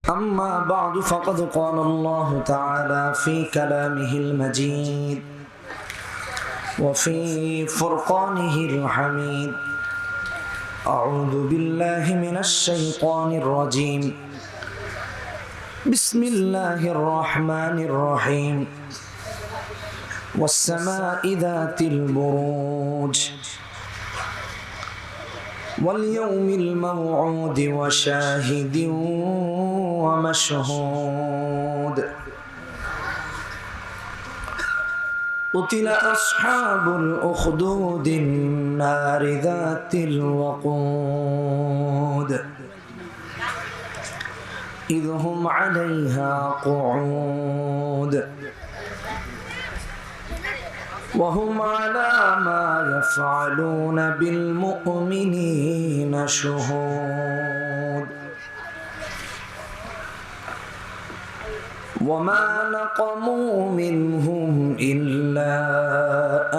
أما بعد فقد قال الله تعالى في كلامه المجيد وفي فرقانه الحميد. أعوذ بالله من الشيطان الرجيم. بسم الله الرحمن الرحيم. والسماء ذات البروج واليوم الموعود وشاهد ومشهود. قتل أصحاب الأخدود النار ذات الوقود إذ هم عليها قعود وهم على ما يفعلون بالمؤمنين شهود. وما نقموا منهم إلا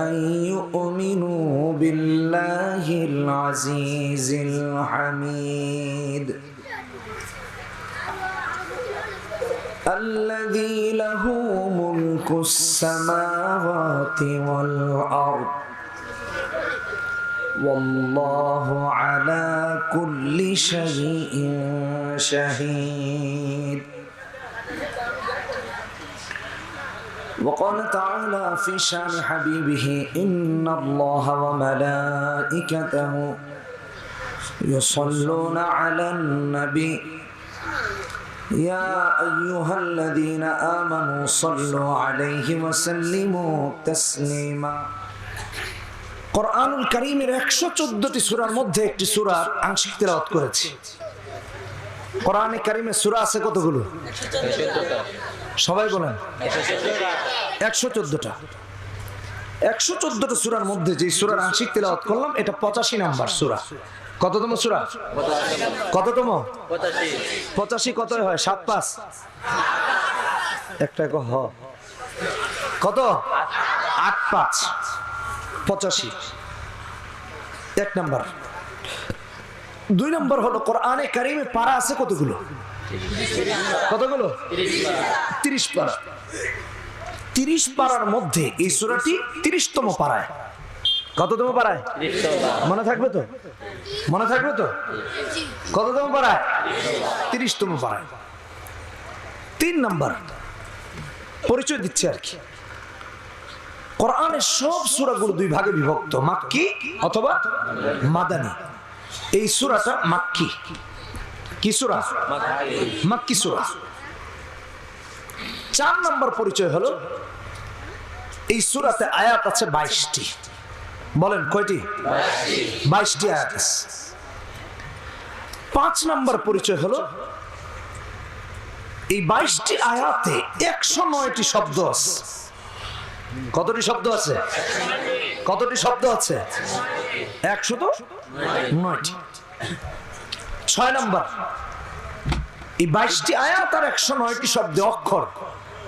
أن يؤمنوا بالله العزيز الحميد الذي له ملك السماوات والأرض والله على كل شيء شهيد. وقال تعالى في شان حبيبه إن الله وملائكته يصلون على النبي يا أيها الذين آمنوا صلوا عليه وسلموا تسليما. কোরআনুল কারীমের 114টি সূরার মধ্যে একটি সূরার আংশিক তেলাওয়াত করেছি। কোরআনে কারীমে সূরা আছে কতগুলো? 114টা। সবাই বলেন 114টা। 114টা সূরার মধ্যে যে সূরার আংশিক তেলাওয়াত করলাম এটা 85 নাম্বার সূরা। কততম সূরা? কততম? 85 কত হয়? 7 5 একটা কো হ কত? 8 5 85 এক নাম্বার। 2 নাম্বার হলো কোরআনে কারীমে পারা আছে কতগুলো? কতগুলো? 30 পারা। 30 পারার মধ্যে এই সূরাটি 30তম পারায়। কততম পারায়? মনে থাকবে তো? মনে থাকবে তো? কততম পারায়? 30তম পারায়। 3 নাম্বার পরিচয় দিচ্ছে আর কি। কোরআনের সব সূরাগুলো 2 ভাগে বিভক্ত, মাক্কি অথবা মাদানী। এই সূরাটা মাক্কি। কি সূরা? মাক্কি সূরা। 4 নাম্বার পরিচয় হলো এই সূরাতে আয়াত আছে 22টি। বলেন কয়টি? 22টি আয়াত আছে। 5 নাম্বার পরিচয় হলো এই 22টি আয়াতে 109টি শব্দ আছে। কতটি শব্দ আছে? কতটি শব্দ আছে? 109টি। 6 নাম্বার এই 22টি আয়াত আর 109টি শব্দে অক্ষর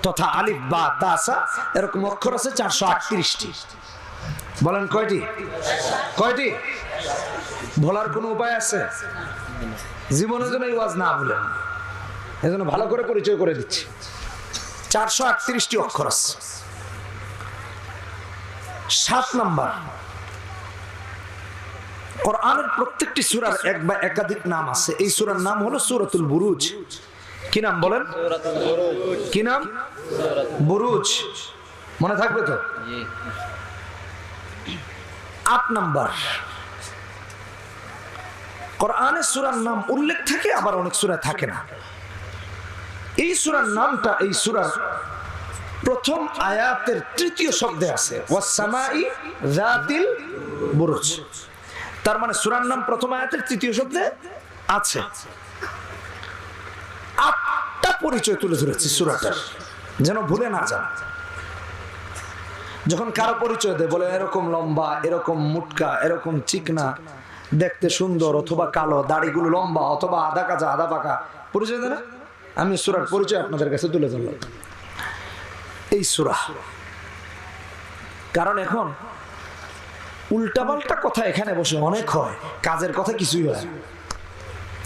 তথা আলিফ বা তা সা এরকম অক্ষর আছে 438টি। বলেন কয়টি? কয়টি? বলার কোনো উপায় আছে? জীবনের জন্য এই ওয়াজ না বলেন, এজন্য ভালো করে পরিচয় করে দিচ্ছি। 438টি অক্ষর আছে। 7 নাম্বার কোরআনের প্রত্যেকটি সূরার এক বা একাধিক নাম আছে। এই সূরার নাম হলো সূরাতুল বুরুজ। কি নাম বলেন? কি নাম? বুরুজ। মনে থাকবে তো? 8 নাম্বার কোরআনে সূরার নাম উল্লেখ থাকে, আবার অনেক সূরা থাকে না। এই সূরার নামটা এই সূরার প্রথম আয়াতের 3য় শব্দে আছে ওয়াস-সামাই যাতিল বুরুজ। তার মানে সূরার নাম প্রথম আয়াতের 3য় শব্দে আছে। 8টা পরিচয় তুলে ধরেছি সূরাটার, যেন ভুলে না যান। যখন কারো পরিচয় দেয় বলে এরকম লম্বা, এরকম মুটকা, এরকম চিকনা, দেখতে সুন্দর অথবা কালো, দাড়িগুলো লম্বা অথবা আধা কাঁচা আধা পাকা, পরিচয় দেয় না? আমি সূরার পরিচয় আপনাদের কাছে তুলে ধরলাম। এই সূরা কারণ এখন উল্টাপাল্টা কথা এখানে বসে অনেক হয়, কাজের কথা কিছুই হয়।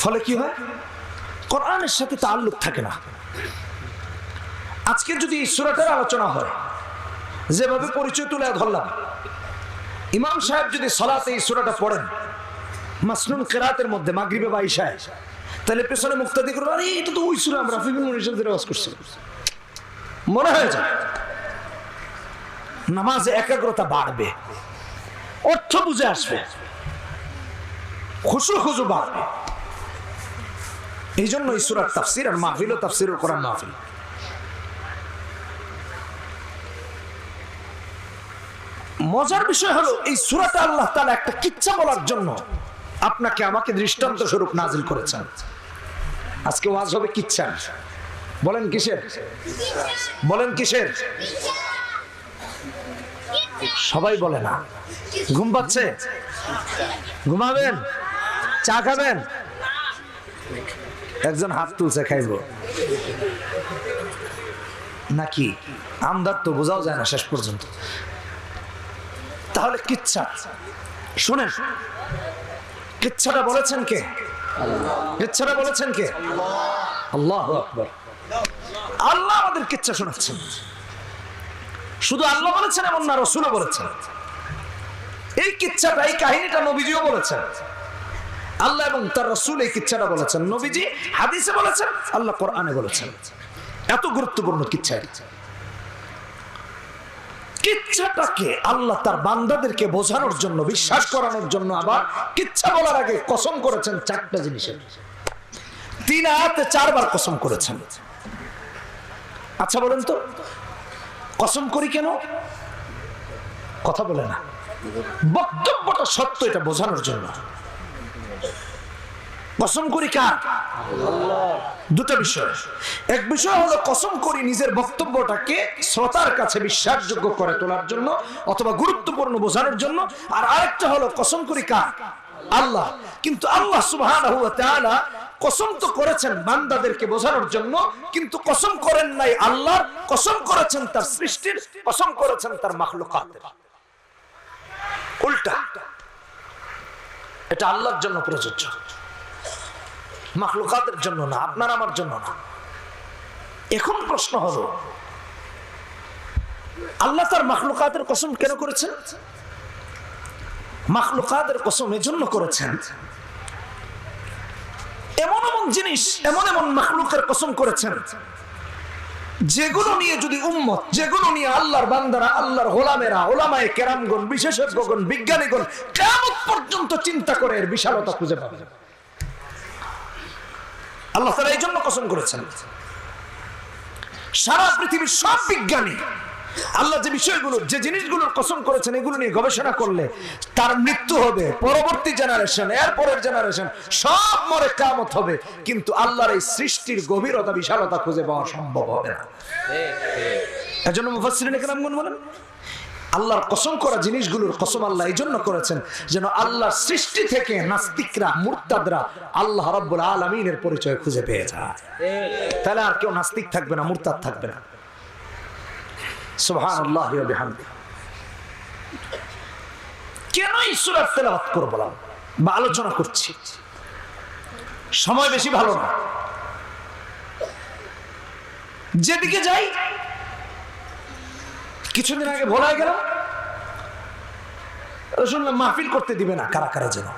ফলে কি হয়? কোরআনের সাথে তাআল্লুক থাকে না। আজকে যদি এই সূরাটার আলোচনা হয়, যেভাবে পরিচয় তুলে ধরলাম, ইমাম সাহেব যদি সালাতে এই সূরাটা পড়েন মাসনুন কিরাতের মধ্যে মাগরিবে বা ইশায়, তাহলে পেছনে মুক্তাদি করবে, আরে এটা তো ওই সূরা আমরা রাফিকুল মুনিশের ওয়াজ করছি, মনে হয়ে যায়। নামাজে একাগ্রতা বাড়বে, অর্থ বুঝে আসবে, খুশু বাড়বে। এই জন্য এই সূরার তাফসীর আর মাহফিল ও তাফসীরুল কোরআন মাহফিল। মজার বিষয় হলো এই সূরাটা আল্লাহ তাআলা একটা কিচ্ছা বলার জন্য আপনাকে আমাকে দৃষ্টান্ত স্বরূপ নাজিল করেছেন। আজকে ওয়াজ হবে কিচ্ছা। বলেন কিসের? বলেন কিসের? সবাই বলে না। ঘুম পাচ্ছে? ঘুমাবেন? চা খাবেন? একজন হাত তুলছে, খাইব নাকি? আমদার তো বোঝাও যায় না শেষ পর্যন্ত। তাহলে কিচ্ছা শুনেন। কিচ্ছাটা বলেছেন কে? কিচ্ছাটা বলেছেন কে? আল্লাহু আকবার। আল্লাহ আমাদের কিচ্ছা শোনাচ্ছেন। শুধু আল্লাহ বলেছেন এমন না, রাসূলও বলেছেন। এই কিচ্ছাটা, এই কাহিনীটা নবীজিও বলেছেন। আল্লাহ এবং তার রাসূল এই কিচ্ছাটা বলেছেন, নবীজি হাদিসে বলেছেন, আল্লাহ কোরআনে বলেছেন। এত গুরুত্বপূর্ণ কিচ্ছা। কিচ্ছাটাকে আল্লাহ তার বান্দাদেরকে বোঝানোর জন্য, বিশ্বাস করানোর জন্য আবার কিচ্ছা বলার আগে কসম করেছেন 4টা জিনিসের। 3 আয়াতে 4 বার কসম করেছেন। আচ্ছা বলেন তো, কসম করি কেন? কথা বলে না। বক্তব্যটা সত্য এটা বোঝানোর জন্য। কসম করি কার? আল্লাহ। দুটো বিষয়। এক বিষয় হলো কসম করি নিজের বক্তব্যটাকে শ্রোতার কাছে বিশ্বাসযোগ্য করে তোলার জন্য অথবা গুরুত্বপূর্ণ বোঝানোর জন্য। আর আরেকটা হলো কসম করি কার? আল্লাহ। কিন্তু আল্লাহ সুবহানাহু ওয়া তাআলা কসম তো করেছেন বান্দাদেরকে বোঝানোর জন্য, কিন্তু কসম করেন নাই আল্লাহর, কসম করেছেন তার সৃষ্টির, কসম করেছেন তার মাখলুকাতের। উল্টা। এটা আল্লাহর জন্য প্রযোজ্য, মাখলুকাতের জন্য না, আপনার আমার জন্য না। এখন প্রশ্ন হলো, আল্লাহ তার মাখলুকাতের কসম কেন করেছেন? মাখলুকাতের কসম এজন্য করেছেন, এমন এমন জিনিস, এমন এমন মাখলুকের কসম করেছেন যেগুলো নিয়ে যদি উম্মত, যেগুলো নিয়ে আল্লাহর বান্দারা, আল্লাহর গোলামেরা, ওলামায়ে কেরামগণ, বিশেষজ্ঞগণ, বিজ্ঞানীগণ কিয়ামত পর্যন্ত চিন্তা করে এর বিশালতা খুঁজে পাবে। আল্লাহ তাআলা এই জন্য কসম করেছেন। সারা পৃথিবীর সব বিজ্ঞানী আল্লাহ যে বিষয়গুলো, যে জিনিসগুলোর কসম করেছেন, এগুলো নিয়ে গবেষণা করলে তার মৃত্যু হবে, পরবর্তী জেনারেশন, এর পরের জেনারেশন সব মরে কিয়ামত হবে, কিন্তু আল্লাহর এই সৃষ্টির গভীরতা, বিশালতা খুঁজে পাওয়া সম্ভব হবে না। এজন্য মুফাসসিরিনে কেরামগণ বলেন, আল্লাহর কসম করা জিনিসগুলোর কসম আল্লাহ এই জন্য করেছেন যেন আল্লাহর সৃষ্টি থেকে নাস্তিকরা, মুরতাদরা আল্লাহ রাব্বুল আলামিনের পরিচয় খুঁজে পেয়ে যায়। তাহলে আর কেউ নাস্তিক থাকবে না, মুরতাদ থাকবে না। সুবহানাল্লাহি ওয়া বিহামদিহি। কেন এই সূরা তেলাওয়াত করব বা আলোচনা করছি? সময় বেশি ভালো না। যেদিকে যাই, কিছুদিন আগে ভোলায় গেলাম, শুনলাম মাহফিল করতে দিবে না, কারা কারা যেন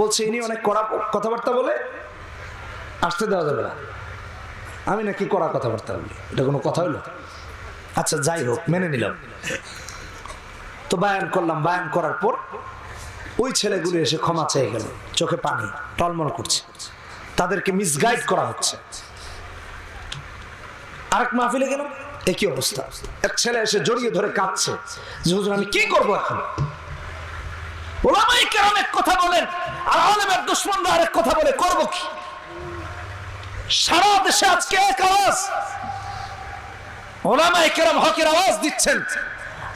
বলছে ইনি অনেক কড়া কথাবার্তা বলে, আসতে দেওয়া যাবে না। আমি নাকি কড়া কথাবার্তা বলি? এটা কোনো কথা হলো? আচ্ছা যাই হোক, মেনে নিলাম। তো বায়ান করলাম। বায়ান করার পর ওই ছেলেগুলো এসে ক্ষমা চেয়ে গেল, চোখে পানি টলমল করছে, তাদেরকে মিসগাইড করা হচ্ছে। আরেক মাহফিলে গেলাম, একই অবস্থা। এক ছেলে এসে জড়িয়ে ধরে কাঁদছে যে হুজুর আমি কি করবো এখন? ওলামায়ে কেরাম এক কথা বলেন আর আলেমের দুশমনরা আরেক কথা বলে, করব কি? সারা দেশে আজকে এক আওয়াজ, ওলামায়ে কেরাম হকের আওয়াজ দিচ্ছেন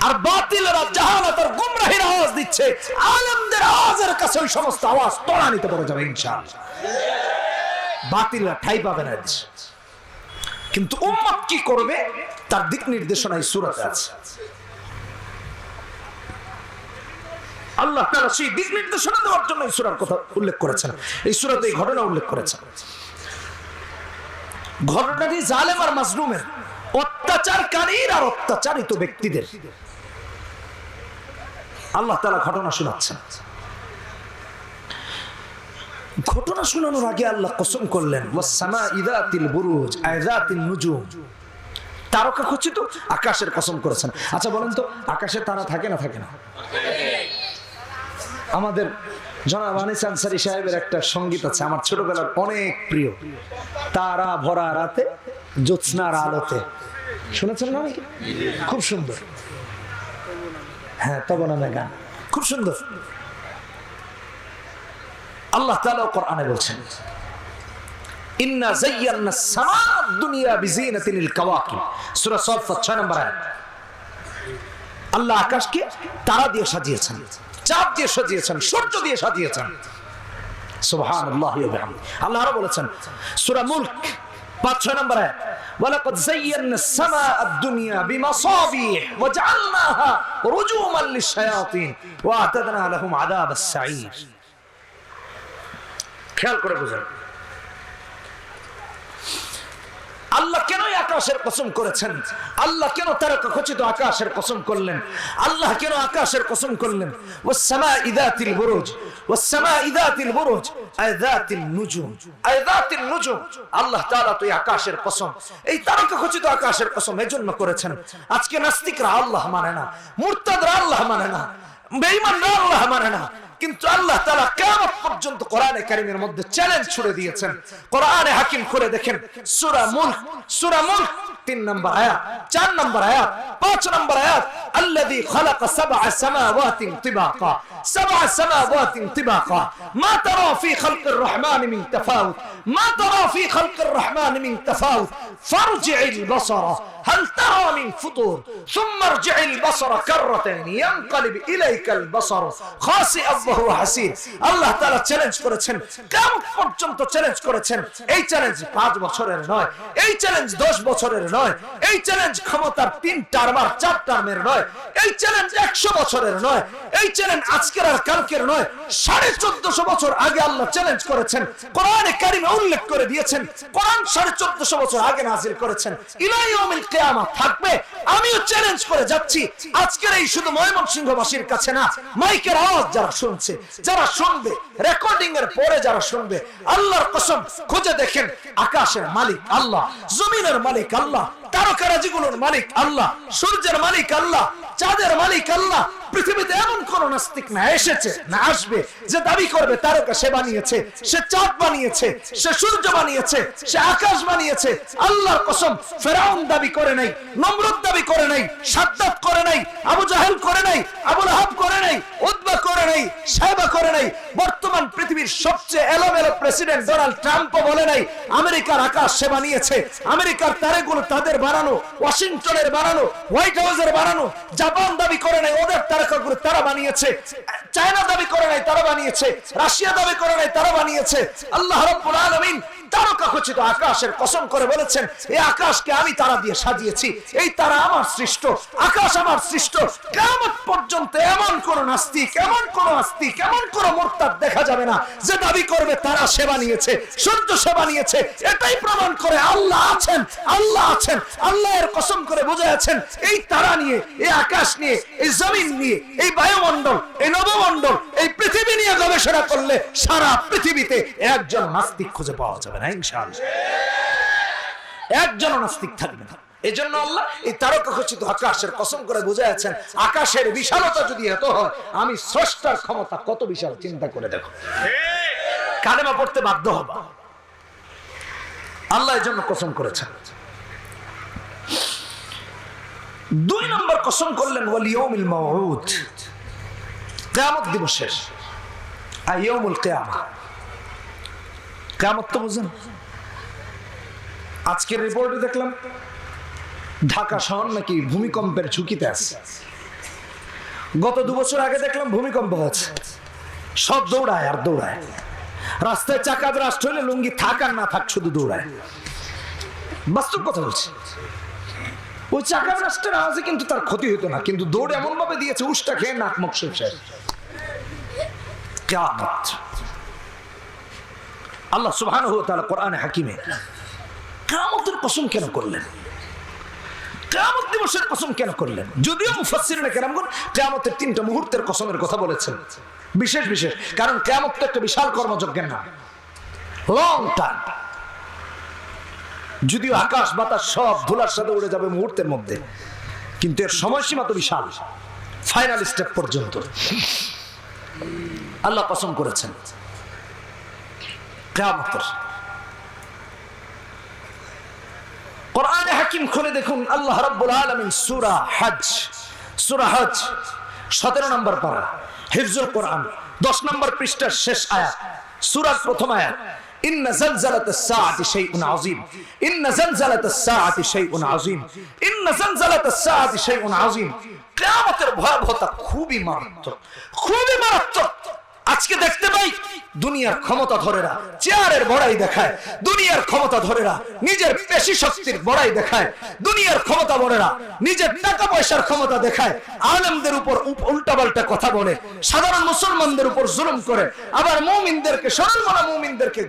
আর বাতিলরা জাহালাত আর গুমরাহির আওয়াজ দিচ্ছে। আলেমদের আওয়াজের কাছে ওই সমস্ত আওয়াজ ত্বরান্বিত করে যাবে ইনশাআল্লাহ। বাতিলরা ঠাঁই পাবে না দেশে। কিন্তু উম্মত কি করবে তার দিক নির্দেশনা এই সূরাতে আছে। আল্লাহ তাআলা সেই দিক নির্দেশনা দেওয়ার জন্য এই সূরার কথা উল্লেখ করেছেন, এই সূরাতে এই ঘটনা উল্লেখ করেছেন। ঘটনাটি জালেম আর মাজলুমের, অত্যাচারকারীর আর অত্যাচারিত ব্যক্তিদের আল্লাহ তাআলা ঘটনা শোনাচ্ছেন। ঘটনা শোনানোর আগে আল্লাহ কসম করলেন, ওয়াস-সামা'i যাতিল বুরুজ আযাতিন নুজুম, তারকা খচিত আকাশের কসম করেছেন। আচ্ছা বলেন তো, আকাশে তারা থাকে না থাকে না? আমাদের জনাব আনিস আনসারী সাহেবের একটা সঙ্গীত আছে, আমার ছোটবেলার অনেক প্রিয়, তারা ভরা রাতে জ্যোৎস্নার আলোতে, শুনেছেন না? খুব সুন্দর। হ্যাঁ, তব নামে গান, খুব সুন্দর। আল্লাহ তাআলা কোরআনে বলছেন, ইন্না যায়্যানা আস-সামা'আদ দুনিয়া বিজিনাতিল কাওয়াকিব, সূরা সাফফাত 6 নম্বর আয়াত। আল্লাহ আকাশকে তারা দিয়ে সাজিয়েছেন, চাঁদ দিয়ে সাজিয়েছেন, সূর্য দিয়ে সাজিয়েছেন। সুবহানাল্লাহি ওয়া বিহামদিহি। আল্লাহ আরো বলেছেন সূরা মুলক 5-6 নম্বর আয়াত, ওয়ালাকাদ যায়্যানা আস-সামা'আদ দুনিয়া বিমাসাবিহ ওয়া জাআলনাহা রুজুমান লিশ-শায়াতিন ওয়া আ'তাদনা লাহুম আযাবাস সাঈর। খেয়াল করে বুঝুন, আল্লাহ কেন আকাশের কসম করেছেন? আল্লাহ কেন তারকা খচিত আকাশের কসম করলেন? আল্লাহ কেন আকাশের কসম করলেন? ওয়াস-সামা'i যাতিল বুরুজ, ওয়াস-সামা'i যাতিল বুরুজ আযাতিন নুজুম, আযাতিন নুজুম। আল্লাহ তাআলা তো আকাশের কসম, এই তারকা খচিত আকাশের কসম এজন্য করেছেন। আজকে নাস্তিকরা আল্লাহ মানে না, মুরতাদরা আল্লাহ মানে না, বেঈমানরা আল্লাহ মানে না, কিন্তু আল্লাহ তাআলা কিয়ামত পর্যন্ত কোরআনে কারীমের মধ্যে চ্যালেঞ্জ ছুড়ে দিয়েছেন। কোরআনে হাকিম করে দেখেন, সূরা মুলক 3 নম্বর আয়াত, 4 নম্বর আয়াত, 5 নম্বর আয়াত, আল্লাযী খালাকা সাবআ সামাওয়াতিন তিবাকা, সাবআ সামাওয়াতিন তিবাকা, মা তারা ফি খালকির রহমান মিন তাফাউত, মা তারা ফি খালকির রহমান মিন তাফাউত, ফারজি'ল বাসারা هل ترى من فطور ثم ارجع البصر كرتين ينقلب إليك البصر خاسئا وهو حسير। আল্লাহ তাআলা চ্যালেঞ্জ করেছেন, কিয়ামত পর্যন্ত চ্যালেঞ্জ করেছেন। এই চ্যালেঞ্জ 5 বছরের নয়, এই চ্যালেঞ্জ 10 বছরের নয়, এই চ্যালেঞ্জ ক্ষমতার 3 টার্ম আর 4 টার্মের নয়, এই চ্যালেঞ্জ 100 বছরের নয়, এই চ্যালেঞ্জ আজকের আর কালকের নয়, 1450 বছর আগে আল্লাহ চ্যালেঞ্জ করেছেন। কোরআনে কারীমে উল্লেখ করে দিয়েছেন, কোরআন 1450 বছর আগে নাযিল করেছেন। ইলা ইয়াউমিল কিয়ামত থাকবে। আমিও চ্যালেঞ্জ করে যাচ্ছি, আজকের এই শুধু ময়মনসিংহবাসীর কাছে না, মাইকের আওয়াজ যারা শুনছে, যারা শুনবে, রেকর্ডিং এর পরে যারা শুনবে, আল্লাহর কসম খুঁজে দেখেন, আকাশের মালিক আল্লাহ, জমিনের মালিক আল্লাহ, তারকারাজিগুলোর মালিক আল্লাহ, সূর্যের মালিক আল্লাহ, চাঁদের মালিক আল্লাহ। পৃথিবীতে এমন কোন নাস্তিক না এসেছে না আসবে যে দাবি করবে তারকা সে বানিয়েছে, সে চাঁদ বানিয়েছে, সে সূর্য বানিয়েছে, সে আকাশ বানিয়েছে। আল্লাহর কসম, ফেরাউন দাবি করে নাই, নমরুদ দাবি করে নাই, সাদ্দাত করে নাই, আবু জাহেল করে নাই, আবু লাহাব করে নাই, উতবা করে নাই, সাইবা করে নাই। বর্তমান পৃথিবীর সবচেয়ে এলোমেলো প্রেসিডেন্ট ডোনাল্ড ট্রাম্পও বলে নাই আমেরিকার আকাশ সে বানিয়েছে, আমেরিকার তারেগুলো তাদের বানানো, ওয়াশিংটনের বানানো, হোয়াইট হাউসের বানানো। জাপান দাবি করে নাই ওদের তারকাগুলো তারা বানিয়েছে, চায়না দাবি করে নাই তারা বানিয়েছে, রাশিয়া দাবি করে নাই তারা বানিয়েছে। আল্লাহ রাব্বুল আলামিন তারকা খচিত আকাশের কসম করে বলেছেন, এই আকাশকে আমি তারা দিয়ে সাজিয়েছি, এই তারা আমার সৃষ্ট, আকাশ আমার সৃষ্ট। কিয়ামত পর্যন্ত এমন কোন নাস্তিক, এমন কোন আস্তিক, এমন কোন মুরতাদ দেখা যাবে না যে দাবি করবে তারা সে বানিয়েছে, সূর্য সে বানিয়েছে। এটাই প্রমাণ করে আল্লাহ আছেন, আল্লাহ আছেন। আল্লাহ এর কসম করে বুঝাচ্ছেন, এই তারা নিয়ে, এই আকাশ নিয়ে, এই জমিন নিয়ে, এই বায়ুমণ্ডল, এই নবমণ্ডল, এই পৃথিবী নিয়ে গবেষণা করলে সারা পৃথিবীতে একজন নাস্তিক খুঁজে পাওয়া যাবে না, ইনশাআল্লাহ একজন নাস্তিক থাকবে না। এই জন্য আল্লাহ এই তারকা খচিত আকাশের কসম করে বুঝাচ্ছেন, আকাশের বিশালতা যদি এত হয়, আমি স্রষ্টার ক্ষমতা কত বিশাল চিন্তা করে দেখো। কালেমা পড়তে বাধ্য হবা, আল্লাহ এর জন্য কসম করেছেন। 2 নম্বর কসম করলেন, ওয়াল ইয়াউমিল মাউউদ, কিয়ামত দিবসের, আইয়ামুল কিয়ামা। কিয়ামত তো বুঝেন, আজকের রিপোর্টে দেখলাম ঢাকা শহর নাকি ভূমিকম্পের ঝুঁকিতে আছে। গত 2 বছর আগে দেখলাম ভূমিকম্প হচ্ছে, সব দৌড়ায় আর দৌড়ায়, রাস্তায় চাকা ব্রাস্ট হইলে লুঙ্গি থাক আর না থাক শুধু দৌড়ায়। বাস্তব কথা বলছি, ওই চাকা ব্রাস্টের আওয়াজে কিন্তু তার ক্ষতি হতো না, কিন্তু দৌড় এমন ভাবে দিয়েছে উষ্টা খেয়ে নাক মুখ শেষ। কিয়ামত। আল্লাহ সুবহানাহু ওয়া তাআলা কোরআনে হাকিমে কিয়ামত কসম কেন করলেন? কিয়ামত দিবসের কসম কেন করলেন? যদিও মুফাসসিরিনে কেরামগণ কিয়ামতের 3টা মুহূর্তের কসমের কথা বলেছেন, বিশেষ বিশেষ, কারণ কিয়ামত তো একটা বিশাল কর্মযজ্ঞের নাম, লং টাইম। যদিও আকাশ বাতাস সব ধুলার সাথে উড়ে যাবে মুহূর্তের মধ্যে, কিন্তু এর সময়সীমা তো বিশাল, ফাইনাল স্টেপ পর্যন্ত আল্লাহ কসম করেছেন কিয়ামতের। কোরআনে হাকিম খুলে দেখুন, আল্লাহ রাব্বুল আলামিন সূরা হজ 17 নম্বর পারা, হিফজুল কোরআন 10 নম্বর পৃষ্ঠার শেষ আয়াত, সূরার প্রথম আয়াত, ইন্না জালজালাতাস সাআতি শাইউন আযীম, ইন্না জালজালাতাস সাআতি শাইউন আযীম, ইন্না জালজালাতাস সাআতি শাইউন আযীম। কিয়ামতের ভয়াবহতা খুবই মারাত্মক, খুবই মারাত্মক। আজকে দেখতে পাই দুনিয়ার ক্ষমতা ধরেরা চেয়ারের বড়াই দেখায়, দুনিয়ার ক্ষমতা ধরেরা নিজের পেশি শক্তির বড়াই দেখায়, দুনিয়ার ক্ষমতা ধরেরা নিজের টাকা পয়সার ক্ষমতা দেখায়, আলেমদের উপর উল্টাপাল্টা কথা বলে, সাধারণ মুসলমানদের উপর জুলুম করে, আবার মুমিনদেরকে, সরলমনা মুমিনদেরকে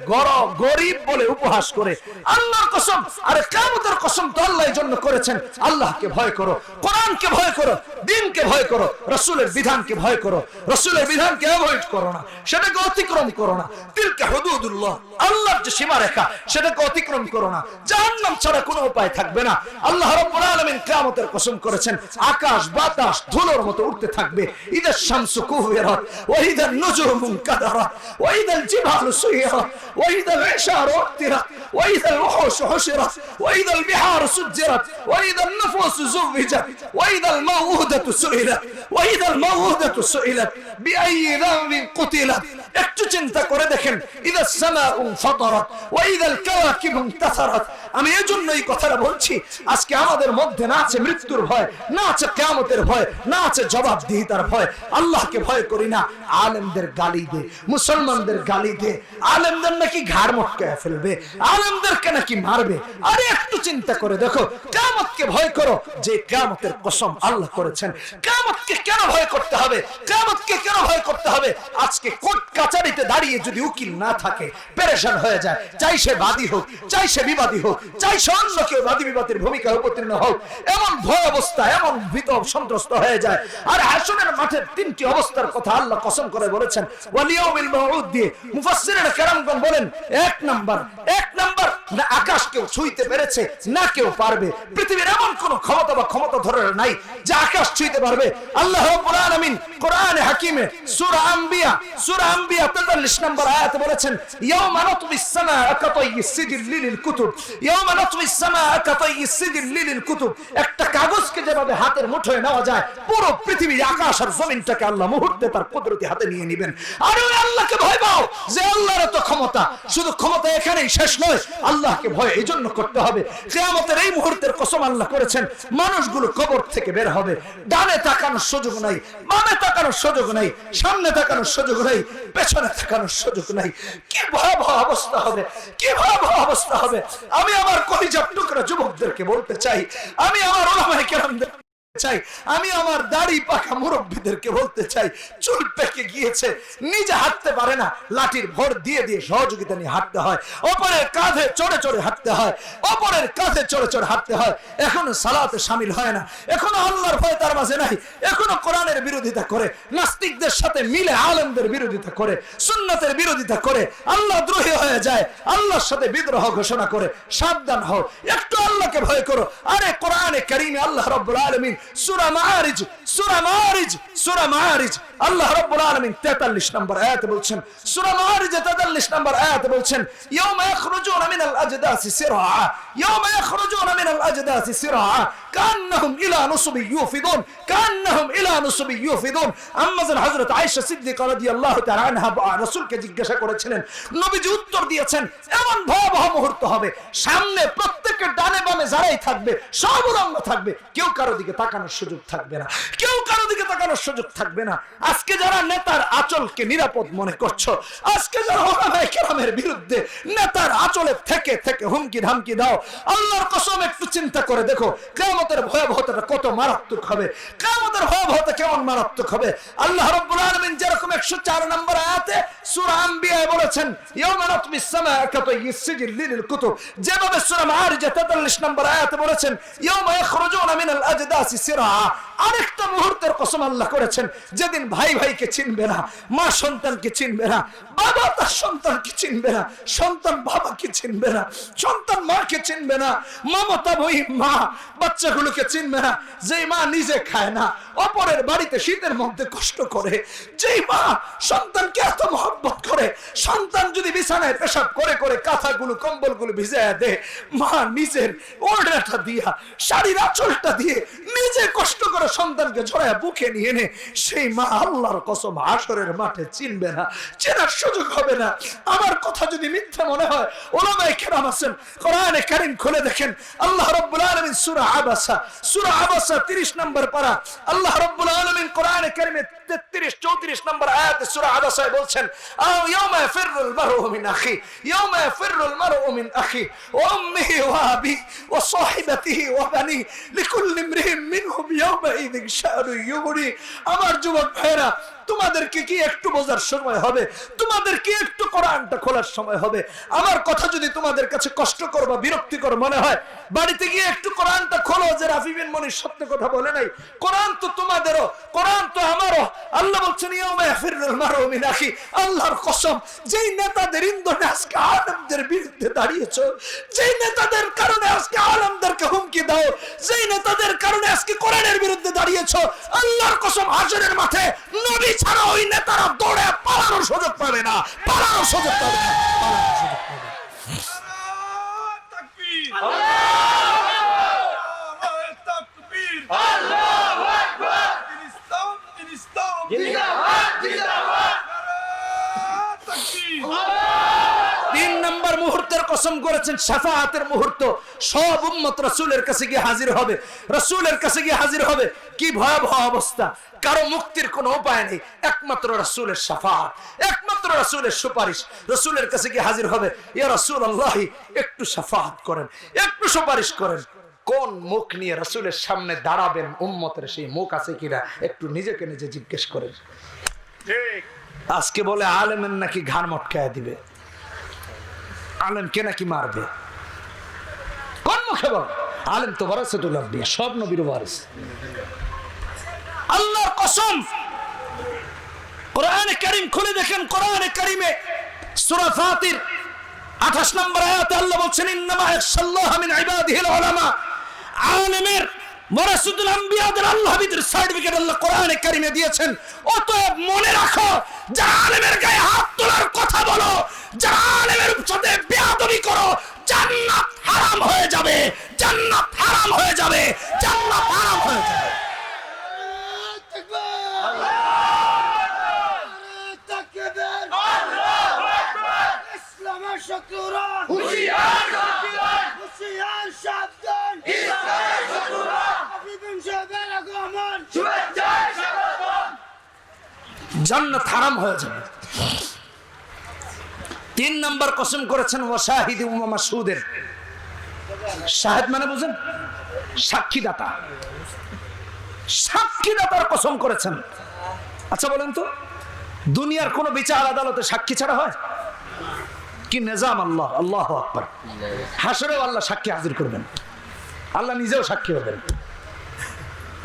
গরিব বলে উপহাস করে। আল্লাহর কসম, আরে কিয়ামতের কসম তো আল্লাহর জন্য করেছেন। আল্লাহকে ভয় করো, কোরআনকে ভয় করো, দ্বীনকে ভয় করো, রাসূলের বিধানকে ভয় করো, রাসূলের বিধানকে অ্যাভয়েড করো না, সেটাকে অতিক্রম করো না। তিলকা হুদুদুল্লাহ, আল্লাহর যে সীমারেখা সেটাকে অতিক্রম করো না, জাহান্নাম ছাড়া কোনো উপায় থাকবে না। আল্লাহ রাব্বুল আলামিন কিয়ামতের কসম করেছেন, আকাশ বাতাস ধুলোর মতো উঠতে থাকবে। ইদা শামসু কুবিরাত ওয়া ইদা নুজুমু কাদারাত ওয়া ইদা জিবালু সুইরাত ওয়া ইদা ইশারু উক্তিরাত ওয়া ইদা উহুশু হুশিরাত ওয়া ইদা বিহারু সুজিরাত ওয়া ইদা নুফুসু যুওয়াজাত ওয়া ইদা মাউউদাতু সুইলাত ওয়া ইদা মাউউদাতু সুইলাত বিআইয়ি যামবিন কুতিলাত। একটু চিন্তা করে দেখেন, ইদা সামাউ ফাতারাত ওয়া ইদাল কাওয়াকিবু ইনতাসারাত। আমি এজন্য এই কথাটা বলছি, আজকে আমাদের মধ্যে না আছে মৃত্যুর ভয়, না আছে কিয়ামতের ভয়, না আছে জবাবদিহিতার ভয়। আল্লাহকে ভয় করি না, আলেমদের গালি দে, মুসলমানদের গালি দে, আলেমদের নাকি ঘাড় মটকায় ফেলবে, আলেমদেরকে নাকি মারবে। আরে একটু চিন্তা করে দেখো, কিয়ামতকে ভয় করো, যে কিয়ামতের কসম আল্লাহ করেছেন। কিয়ামতকে কেন ভয় করতে হবে? কিয়ামতকে কেন ভয় করতে হবে? আজকে কোর্ট কাচারিতে দাঁড়িয়ে যদি উকিল না থাকে, পেরেশান হয়ে যায়, চাই সে বাদী হোক, চাই সে বিবাদী হোক, চাই সে অন্য কেউ বাদী বিবাদের ভূমিকায় অবতীর্ণ হোক, এমন ভয় অবস্থা, এমন ভীত সন্ত্রস্ত হয়ে যায়। আর হাসরের মাঠের 3টি অবস্থার কথা আল্লাহ কসম করে বলেছেন ওয়াল ইয়াউমিল মাউউদ দিয়ে। মুফাসসিরিনে কেরামগণ বলেন, এক নাম্বার না আকাশ কেউ ছুঁইতে পেরেছে, না কেউ পারবে। পৃথিবীর এমন কোন ক্ষমতা বা ক্ষমতা ধরে নাই যে আকাশ ছুঁইতে পারবে। আল্লাহ রাব্বুল আলামিন কোরআনে হাকিমে সূরা আম্বিয়া 43 নম্বর আয়াতে বলেছেন, ইয়াউমা নাতবিস সামাআ কাতাইয়িস সিজিল লিল কুতুব, ইয়াউমা নাতবিস সামাআ কাতাইয়িস সিজিল লিল কুতুব। একটা কাগজকে যেভাবে হাতের মুঠোয় নেওয়া যায়, পুরো পৃথিবী, আকাশ আর জমিনটাকে আল্লাহ মুহূর্তে তার কুদরতি হাতে নিয়ে নেবেন। আর ওই আল্লাহকে ভয় পাও, যে আল্লাহর এত ক্ষমতা। শুধু ক্ষমতা এখানেই শেষ নয়, আল্লাহকে ভয় এই জন্য করতে হবে। কিয়ামতের এই মুহূর্তের কসম আল্লাহ করেছেন, মানুষগুলো কবর থেকে বের হবে, ডানে তাকানোর সুযোগ নাই, বামে তাকানোর সুযোগ নাই, সামনে তাকানোর সুযোগ নাই, পেছনে তাকানোর সুযোগ নাই। কি ভয়াবহ অবস্থা হবে, কি ভয়াবহ অবস্থা হবে। আমি আমার কলিজার টুকরা যুবকদেরকে বলতে চাই, আমি আমার উলামায়ে কেরামদের চাই, আমি আমার দাড়ি পাকা মুরব্বীদেরকে বলতে চাই, চুল পেকে গিয়েছে, নিজে হাঁটতে পারে না, লাঠির ভর দিয়ে দিয়ে সহযোগিতা নিয়ে হাঁটতে হয়, অপরের কাঁধে চড়ে চড়ে হাঁটতে হয়, অপরের কাঁধে চড়ে চড়ে হাঁটতে হয়। এখনো সালাতে শামিল হয় না, এখনো আল্লাহর ভয় তার মাঝে নাই, এখনো কোরআনের বিরোধিতা করে, নাস্তিকদের সাথে মিলে আলেমদের বিরোধিতা করে, সুন্নাতের বিরোধিতা করে, আল্লাহ দ্রোহী হয়ে যায়, আল্লাহর সাথে বিদ্রোহ ঘোষণা করে। সাবধান হও, একটু আল্লাহকে ভয় করো। আরে কোরআনে কারীমে আল্লাহ রাব্বুল আলামিন সূরা মাআরিজ আল্লাহ রাব্বুল আলামিন 43 নম্বর আয়াতে বলছেন, সূরা মাআরিজ 43 নম্বর আয়াতে বলছেন, ইয়াউমা ইয়াখরুজুনা মিনাল আজদাসি সিরআ, ইয়াউমা ইয়াখরুজুনা মিনাল আজদাসি সিরআ কান্নাহুম ইলা নুসবি ইউফিদুন, কান্নাহুম ইলা নুসবি ইউফিদুন। আম্মাজান হযরত আয়েশা সিদ্দিকা রাদিয়াল্লাহু তাআলা আনহা রাসূলকে জিজ্ঞাসা করেছিলেন, নবীজি উত্তর দিয়েছেন, এমন ভয়াবহ মুহূর্ত হবে, সামনে প্রত্যেকের ডানে বামে যারাই থাকবে সব উলঙ্গ থাকবে, কেউ কারো দিকে তাকানোর সুযোগ থাকবে না, কেউ কারো দিকে তাকানোর সুযোগ থাকবে না। আজকে যারা নেতার আঁচলকে নিরাপদ মনে করছো, আজকে যারা ওলামায়ে কেরামের বিরুদ্ধে নেতার আঁচলে থেকে থেকে হুমকি ধামকি দাও, আল্লাহর কসম একটু চিন্তা করে দেখো কিয়ামতের ভয়াবহতাটা কত মারাত্মক হবে, কিয়ামতের ভয়াবহতা কেমন মারাত্মক হবে। আল্লাহ রাব্বুল আলামিন যেরকম 104 নম্বর আয়াতে সূরা আম্বিয়ায় বলেছেন ইয়াওমা নাতমিস সামাআ কাতাইয়িস সিজিল লিল কুতুব, যেভাবে সূরা মাআরিজে 43 নম্বর আয়াতে বলেছেন ইয়াওমা ইয়াখরুজুনা মিনাল আজদাসি সিরা, আরেকটা মুহূর্তের কসম আল্লাহ করেছেন যেদিন ভাই ভাইকে চিনবে না, মা সন্তানকে চিনবে না, বাবা তার সন্তানকে চিনবে না, সন্তান বাবাকে চিনবে না, সন্তান মাকে চিনবে না, মমতা বই মা বাচ্চাগুলোকে চিনবে না, যেই মা নিজে খায় না, অপরের বাড়িতে শীতের মধ্যে কষ্ট করে, যেই মা সন্তানকে এত মহব্বত করে, সন্তান যদি বিছানায় পেশাব করে করে কাঁথাগুলো কম্বলগুলো ভিজায় দেয়, মা নিজের ওড়নাটা দিয়া শাড়ির আঁচলটা দিয়ে নিজে কষ্ট করে সন্তানকে ছড়ায় বুকে নিয়ে নে, সেই মা আল্লাহর কসম হাশরের মাঠে চিনবে না, চেনার সুযোগ হবে না। আমার কথা যদি মিথ্যা মনে হয়, ওলামায়ে কেরাম আছেন, কোরআনে কারীম খুলে দেখেন, আল্লাহ রাব্বুল আলামিন সূরা আবাসা 30 নম্বর পারা, আল্লাহ রাব্বুল আলামিন কোরআনে কারীমে 33-34 নম্বর আয়াতে সূরা আবাসায় বলছেন ইয়াওমা ইয়াফিরুল মারউ মিন আখি, ইয়াওমা ইয়াফিরুল মারউ মিন আখি ওয়া উম্মিহি ওয়া আবি ওয়া সাহিবাতিহি ওয়া বানি লিকুল্লি ইমরিহিম মিনহুম ইয়াওমা ইযিন শাআনু ইউগনি। আমার যুবক ভাইরা, তোমাদেরকে কি একটু বোঝার সময় হবে, তোমাদেরকে একটু কোরআনটা খোলার সময় হবে। আমার কথা যদি তোমাদের কাছে কষ্টকর বা বিরক্তিকর মনে হয়, বাড়িতে গিয়ে একটু কোরআনটা খোলো, যে রাফি বিন মনির সত্য কথা বলে নাই, কোরআন তো তোমাদেরও, কোরআন তো আমারও। আল্লাহ বলছেন ইয়াউমা ইয়াফিরুল মারউ মিন আখি, আল্লাহর কসম যেই নেতাদের ইন্ধনে আজকে আলেমদের বিরুদ্ধে দাঁড়িয়েছো, যেই নেতাদের কারণে আজকে আলেমদেরকে হুমকি দাও, যেই নেতাদের কারণে আজকে কোরআনের বিরুদ্ধে দাঁড়িয়েছো, আল্লাহর কসম হাশরের মাঠে নবী ছাড়া ওই নেতারা দৌড়ে পালানোর সুযোগ পাবে না, পালানোর সুযোগ পাবে না, পালানোর সুযোগ পাবে না। আল্লাহু আকবার, জিন্দাবাদ জিন্দাবাদ, 3 নম্বর মুহূর্তের কসম করেছেন, শাফাআতের মুহূর্ত। সব উম্মত রাসূলের কাছে গিয়ে হাজির হবে, রাসূলের কাছে গিয়ে হাজির হবে। কি ভয়াবহ অবস্থা! কারো মুক্তির কোনো উপায় নেই, একমাত্র রাসূলের শাফাআত, একমাত্র রাসূলের সুপারিশ। রাসূলের কাছে গিয়ে হাজির হবে, ইয়া রাসূলুল্লাহ একটু শাফাআত করেন, একটু সুপারিশ করেন। কোন মুখ নিয়ে রাসূলের সামনে দাঁড়াবেন, উম্মতের সেই মুখ আছে কিনা একটু নিজেকে নিজে জিজ্ঞেস করেন। ঠিক। আজকে বলে আলেমের নাকি ঘাড় মটকায় দিবে, আলেমকে নাকি মারবে। কোন মুখে বল? আলেম তো ওয়ারাসাতুল আম্বিয়া, সব নবীর ওয়ারিস। আল্লাহর কসম, কোরআনে কারীম খুলে দেখেন, কোরআনে কারীমে সূরা ফাতির 28 নম্বর আয়াতে আল্লাহ বলছেন ইন্নামা ইয়াখশাল্লাহা মিন ইবাদিহিল উলামা। আলেমের ওয়ারাসাতুল আম্বিয়াদের আল্লাহ ভিতর সার্টিফিকেট আল্লাহ কোরআনে কারীমে দিয়েছেন। অতএব মনে রাখো, যারা আলেমের গায়ে হাত তোলার কথা বলো, যারা আলেমের সাথে বেয়াদবি করো, জান্নাত হারাম হয়ে যাবে, জান্নাত হারাম হয়ে যাবে, জান্নাত হারাম হয়ে যাবে। ইসলামের শত্রুরা হুঁশিয়ার, হুঁশিয়ার সাবধান, ইসলামের শত্রুরা হাবিবুন সাহেবের আগমন, শুভেচ্ছায় স্বাগতম। জান্নাত হারাম হয়ে যাবে। 3 নম্বর কসম করেছেন ওয়া শাহিদি ওয়া মাশহুদের। শাহিদ মানে বুঝেন? সাক্ষীদাতা, সাক্ষীদাতার কসম করেছেন। আচ্ছা বলেন তো, দুনিয়ার কোন বিচার আদালতে সাক্ষী ছাড়া হয়? কি নিজাম আল্লাহ! আল্লাহু আকবার। হাসরেও আল্লাহ সাক্ষী হাজির করবেন, আল্লাহ নিজেও সাক্ষী হবেন,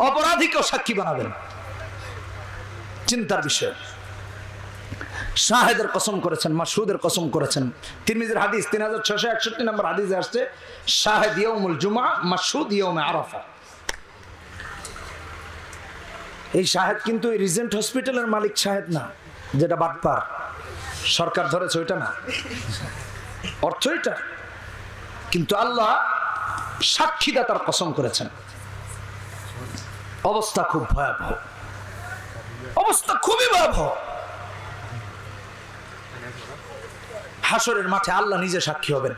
অপরাধীকেও সাক্ষী বানাবেন। চিন্তার বিষয়। শাহেদের কসম করেছেন, মাশহুদের কসম করেছেন। তিরমিজির হাদিস 3661 নম্বর হাদিসে আসছে শাহেদ ইয়াউমুল জুমআ, মাশহুদ ইয়াউমে আরাফা। এই শাহেদ কিন্তু এই রিজেন্ট হসপিটালের মালিক শাহেদ না, যেটা বাটপার সরকার ধরেছে ওইটা না, অর্থ এটা। কিন্তু আল্লাহ সাক্ষীদাতার কসম করেছেন। অবস্থা খুব ভয়াবহ, অবস্থা খুবই ভয়াবহ। হাসরের মাঠে আল্লাহ নিজে সাক্ষী হবেন।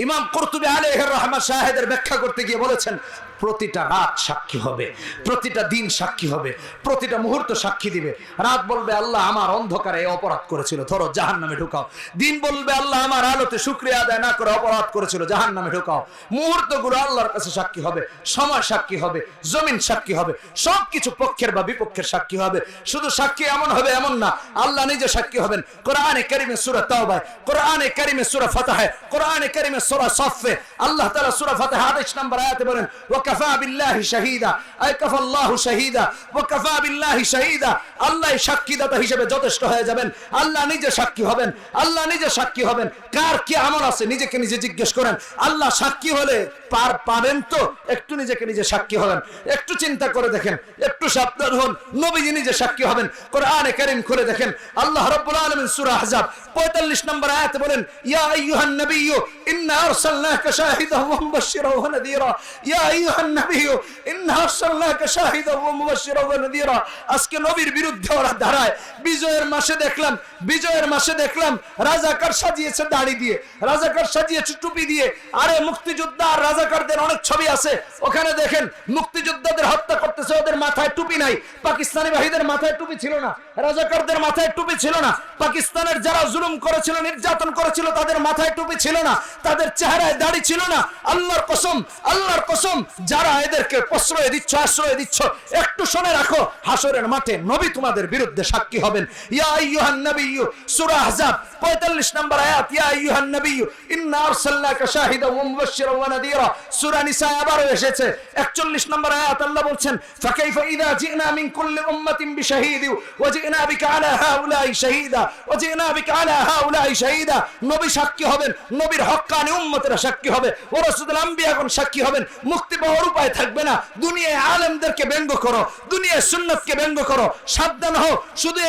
ইমাম কুরতুবী আলাইহির রাহমাহ শাহেদের ব্যাখ্যা করতে গিয়ে বলেছেন, প্রতিটা রাত সাক্ষী হবে, প্রতিটা দিন সাক্ষী হবে, প্রতিটা মুহূর্ত সাক্ষী দিবে। রাত বলবে আল্লাহ আমার অন্ধকারে এই অপরাধ করেছিল, ধরো জাহান্নামে ঢুকাও। দিন বলবে আল্লাহ আমার আলোতে শুকরিয়া আদায় না করে অপরাধ করেছিল, জাহান্নামে ঢুকাও। মুহূর্তগুলো আল্লাহর কাছে সাক্ষী হবে, সময় সাক্ষী হবে, জমিন সাক্ষী হবে, সবকিছু পক্ষের বা বিপক্ষের সাক্ষী হবে। শুধু সাক্ষী এমন হবে এমন না, আল্লাহ নিজে সাক্ষী হবেন। কোরআনে কারীমে সূরা তাওবা, কোরআনে কারীমে সূরা ফাতহা, কোরআনে কারীমে সূরা সাফে আল্লাহ তাআলা সূরা ফাতহা 28 নম্বর আয়াতে বলেন ওয়া কাফা বিল্লাহি শাহীদা, আই কাফা আল্লাহু শাহীদা ওয়া কাফা বিল্লাহি শাহীদা। আল্লাহ সাক্ষীদাতা হিসেবে যথেষ্ট হয়ে যাবেন, আল্লাহ নিজে সাক্ষী হবেন, আল্লাহ নিজে সাক্ষী হবেন। কার কি আমল আছে নিজেকে নিজে জিজ্ঞেস করেন। আল্লাহ সাক্ষী হলে পার পাবেন তো, একটু নিজেকে নিজে সাক্ষী হবেন, একটু চিন্তা করে দেখেন, একটু সাবধান হন, নবীজি নিজে সাক্ষী হবেন। কোরআনে কারীম খুলে দেখেন, আল্লাহ রাব্বুল আলামিন সূরা আহজাব 45 নম্বর আয়াতে বলেন ইয়া আইয়ুহান নাবিয়্যু ইন্না আরসালনাকা শাহিদান ওয়া মুবাশশিরান ওয়া নাযীরা, ইয়া আইয়ুহান নাবিয়্যু ইন্না আরসালনাকা শাহিদান ওয়া মুবাশশিরান ওয়া নাযীরা। আজকে নবীর বিরুদ্ধে ওরা দাঁড়ায়। বিজয়ের মাসে দেখলাম রাজাকার সাজিয়েছে দাড়ি দিয়ে, রাজাকার সাজিয়েছে টুপি দিয়ে। আরে মুক্তিযোদ্ধা আর রাজাকারদের অনেক ছবি আছে, ওখানে দেখেন মুক্তিযোদ্ধাদের হত্যা করতেছে, ওদের মাথায় টুপি নাই। পাকিস্তানি বাহিনীদের মাথায় টুপি ছিল না, রাজাকারদের মাথায় টুপি ছিল না। পাকিস্তানের যারা জুলুম করেছিল, নির্যাতন করেছিল, তাদের মাথায় টুপি ছিল না, তাদের চেহারায় দাড়ি ছিল না। আল্লাহর কসম যারা এদেরকে প্রশ্রয় দিচ্ছ, আশ্রয় দিচ্ছ, একটু শুনে রাখো, হাসরের মাঠে নবী তোমাদের বিরুদ্ধে সাক্ষী হবেন। ইয়া আইয়ুহান নাবিয়্যু সূরা আহজাব 45 নম্বর আয়াত, ইয়া আইয়ুহান নাবিয়্যু ইন্না আরসালনাকা শাহিদান ওয়া মুবাশশিরান ওয়া নাযীরা। সূরা নিসা আবারও এসেছে 41 নম্বর আয়াত, আল্লাহ বলছেন ফাকাইফা ইযা জিনা মিন কুল্লি উম্মাতিন বিশাহীদিন ওয়া জিনা বিকা আলা হাউলাই শাহীদা ওয়া জিনা বিকা আলা হাউলাই শাহীদা। নবী সাক্ষী হবেন, নবীর হক্কানি উম্মতেরা সাক্ষী হবে, ওয়া রাসূলুল আম্বিয়াগণ সাক্ষী হবেন। মুক্তি পাওয়ার উপায় থাকবে না। দুনিয়ায় আলেমদেরকে ব্যঙ্গ করো, দুনিয়ায় সুন্নাতকে ব্যঙ্গ করো, সাবধান হও। শুধু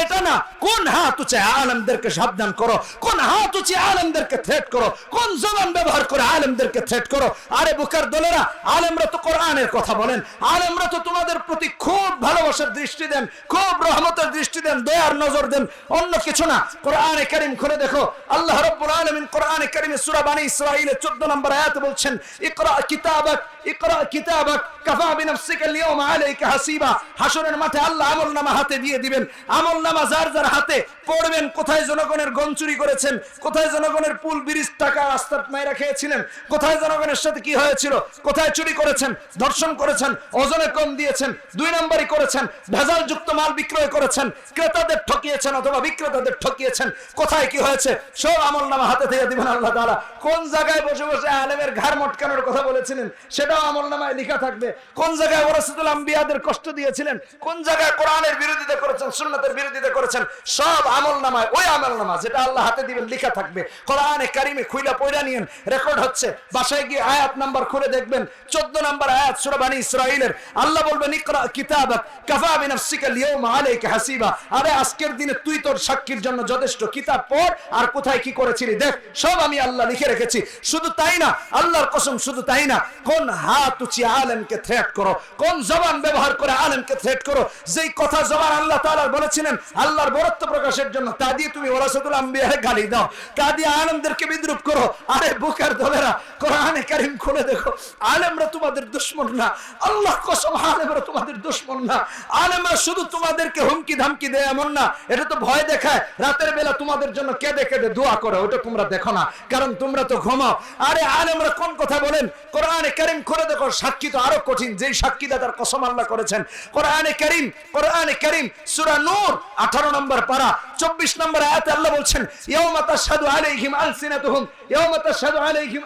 এটা না, কোন হাত উঁচে আলেমদেরকে সাবধান করো, কোন হাত উঁচে আলেমদেরকে থ্রেট করো, কোন জবান ব্যবহার করে আলেমদেরকে থ্রেট করো। আরে বুকার দলেরা, আলেমরা তো কোরআনের কথা বলেন, আলেমরা তো তোমাদের প্রতি খুব ভালোবাসার দৃষ্টি দেন, খুব রহমতের দৃষ্টি দেন, দয়ার নজর দেন, অন্য কিছু না। কোরআনে কারীম খুলে দেখো, আল্লাহ রাব্বুল আলামিন কোরআনে কারীমে সূরা বনী ইসরাঈলের 14 নম্বর আয়াতে বলছেন ইকরা কিতাবাক কাফা বিনাফসিকা আল-ইয়াওমা আলাইকা হাসিবা। হাসরের মাঠে আল্লাহ আমলনামা হাতে দিয়ে দিবেন। আমলনামা যার যার হাতে পড়বেন, কোথায় জনগণের গম চুরি করেছেন, কোথায় জনগণের পুল ব্রিজ টাকা রাস্তার মাইরা খেয়েছিলেন, কোথায় জনগণের সাথে কি হয়েছিল, কোথায় চুরি করেছেন, ধর্ষণ করেছেন, ওজনে কম দিয়েছেন, 2 নম্বরই করেছেন, ভেজাল যুক্ত মাল বিক্রয় করেছেন, ক্রেতাদের ঠকিয়েছেন অথবা বিক্রেতাদের ঠকিয়েছেন, কোথায় কি হয়েছে, সব আমলনামা হাতে দিয়ে দিবেন আল্লাহ তাআলা। কোন জায়গায় বসে বসে আলেমের ঘাড় মটকানোর কথা বলেছিলেন, সেটাও আমলনামায় লেখা থাকবে। কোন জায়গায় ওয়ারাসাতুল আম্বিয়াদের কষ্ট দিয়েছিলেন, কোন জায়গায় কোরআনের বিরোধিতা করেছেন, সুন্নাতের বিরোধিতা করেছেন, সব আমলনামায়, ওই আমলনামা যেটা আল্লাহ হাতে দিবেন লেখা থাকবে। কোরআনে কারীমে খুইলা পয়রা নিয়েন, রেকর্ড হচ্ছে। বাসায় গিয়ে আয়াত নাম্বার খুলে দেখবেন, 14 নম্বর আয়াত সূরা বনী ইসরাঈলের। আল্লাহ বলবেন ইকরা কিতাবাক কাফা বিনাফসিকা আল-ইয়াওমা আলাইকা হাসিবা। আরে আজকের দিনে তুই তোর সাক্ষীর জন্য যথেষ্ট, কিতাব পড় আর কোথায় কি করেছিলি দেখ, সব আমি আল্লাহ লিখে রেখেছি। শুধু তাই না, আল্লাহর কসম শুধু তাই না, কোন হাত উঁচিয়ে আলেমকে থ্রেট করো, কোন জবান ব্যবহার করে আলেমকে থ্রেট করো, যেই কথা জবান আল্লাহ তাআলা বলেছিলেন আল্লাহর বরত্ব প্রকাশের জন্য, তা দিয়ে তুমি ওয়ারাসাতুল আম্বিয়াকে গালি দাও, তা দিয়ে আলেমদেরকে বিদ্রুপ করো। আরে বুকার দলেরা, কোরআনে কারীম খুলে দেখো, আলেমরা তোমাদের দুশমন না, আল্লাহ কসম আলেমরা তোমাদের দুশমন না। আলেমরা শুধু তোমাদেরকে হুমকি ধামকি দেয় এমন না, এটা তো ভয় দেখায়, রাতের বেলা তোমাদের জন্য কেঁদে কেঁদে দোয়া করে, ওটা তোমরা দেখো না, কারণ তোমরা তো ঘুমাও। আরে আলেমরা কোন কথা বলেন, কোরআনে কারীম খুলে দেখো, সাক্ষী তো আরো কঠিন, যেই সাক্ষীদাতার কসম আল্লাহ করেছেন। কোরআনে কারীম সূরা নূর 18 নম্বর পারা 24 নম্বর আয়াতে আল্লাহ বলছেন ইয়াওমা তাশহাদু আলাইহিম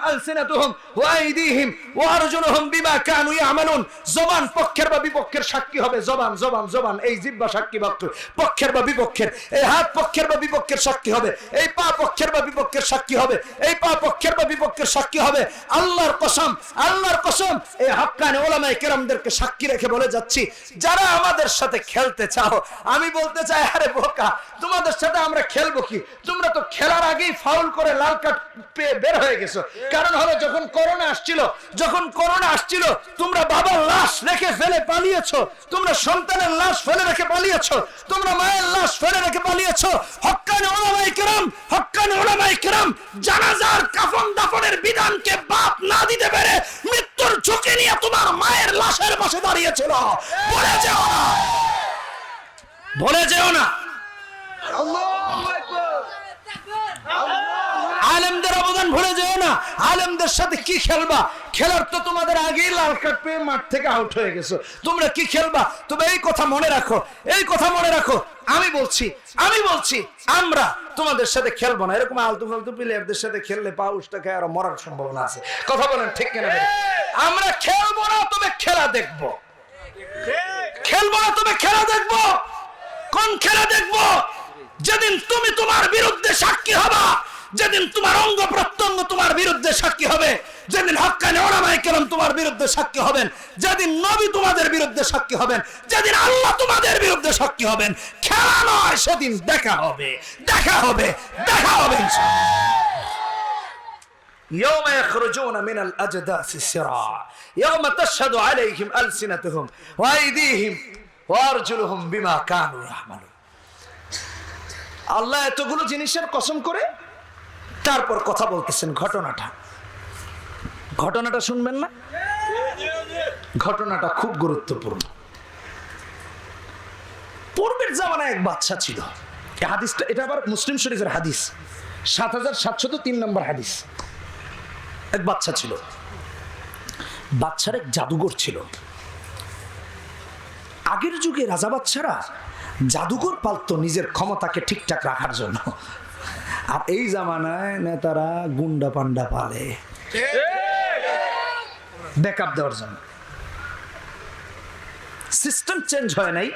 আলসিনাতুহুম ওয়া আইদিহিম ওয়া আরজুলুহুম বিমা কানু ইয়ামালুন। জবান পক্ষের বা বিপক্ষের সাক্ষী হবে, জবান, এই জিহ্বা সাক্ষী পক্ষের বা বিপক্ষের, এই হাত পক্ষের বা বিপক্ষের সাক্ষী হবে, এই পা পক্ষের বা বিপক্ষের সাক্ষী হবে, এই পা পক্ষের বা বিপক্ষের সাক্ষী হবে। আল্লাহর কসম এই হাক্কানি উলামায়ে কেরামদেরকে সাক্ষী রেখে বলে যাচ্ছি, যারা আমাদের সাথে খেলতে চাও, আমি বলতে চাই আরে বোকা, তোমাদের সাথে আমরা খেলবো কি? তোমরা তো খেলার আগেই ফাউল করে লাল কার্ড পেয়ে বের হয়ে গেছো। কারণ হলো যখন করোনা আসছিল তোমরা বাবার লাশ রেখে ফেলে পালিয়েছো, তোমরা সন্তানের লাশ ফেলে রেখে পালিয়েছো, তোমরা মায়ের লাশ ফেলে রেখে পালিয়েছো। হক্কানি উলামায়ে কেরাম জানাজার কাফন দাফনের বিধানকে বাদ না দিতে পেরে মৃত্যুর ঝুঁকি তোমাকে নিয়ে তোমার মায়ের লাশের পাশে দাঁড়িয়েছিল। বলে যেও না, বলে যেও না। আলেমদের অবদান ভুলে যেও না। আলেমদের সাথে কি খেলবা? খেলার তো তোমাদের আগেই লাল কার্ড পেয়ে মাঠ থেকে আউট হয়ে গেছো, তোমরা কি খেলবা? তবে এই কথা মনে রাখো, এই কথা মনে রাখো, আমি বলছি আমরা তোমাদের সাথে খেলবো না। এরকম আলতু ফালতু প্লেয়ারদের সাথে খেললে পাউসটা খেয়ে আরো মরার সম্ভাবনা আছে। কথা বলেন ঠিক কিনা? আমরা খেলবো না, তবে খেলা দেখবো। খেলবো না, তবে খেলা দেখবো। কোন খেলা দেখবো? যেদিন তুমি তোমার বিরুদ্ধে সাক্ষী হবা, যেদিন তোমার অঙ্গ প্রত্যঙ্গ তোমার বিরুদ্ধে সাক্ষী হবে, যেদিন হক্কানি উলামায়ে কেরাম তোমার বিরুদ্ধে সাক্ষী হবেন, যেদিন নবী তোমাদের বিরুদ্ধে সাক্ষী হবেন, যেদিন আল্লাহ তোমাদের বিরুদ্ধে সাক্ষী হবেন, খেলা নয়, সেদিন দেখা হবে, দেখা হবে, দেখা হবে يوم يخرجون من الأجداث السراع يوم تشهد عليهم ألسنتهم وأيديهم وأرجلهم بما كانوا يعملون। আল্লাহ এতগুলো জিনিসের কসম করে তারপর কথা বলতেছেন। ঘটনাটা শুনবেন না? ঘটনাটা খুব গুরুত্বপূর্ণ। পূর্বের জামানায় এক বাদশা ছিল। এই হাদিসটা, এটা আবার মুসলিম শরীফের হাদিস, ৭৭০৩ নম্বর হাদিস। এক বাদশা ছিল, বাদশার এক জাদুঘর ছিল। আগের যুগে রাজা বাদশারা জাদুঘর পালতো নিজের ক্ষমতাকে ঠিকঠাক রাখার জন্য, আর এই জামানায় নেতারা গুন্ডা পান্ডা পালে ব্যাকআপ দেওয়ার জন্য। সিস্টেম চেঞ্জ হয় নাই,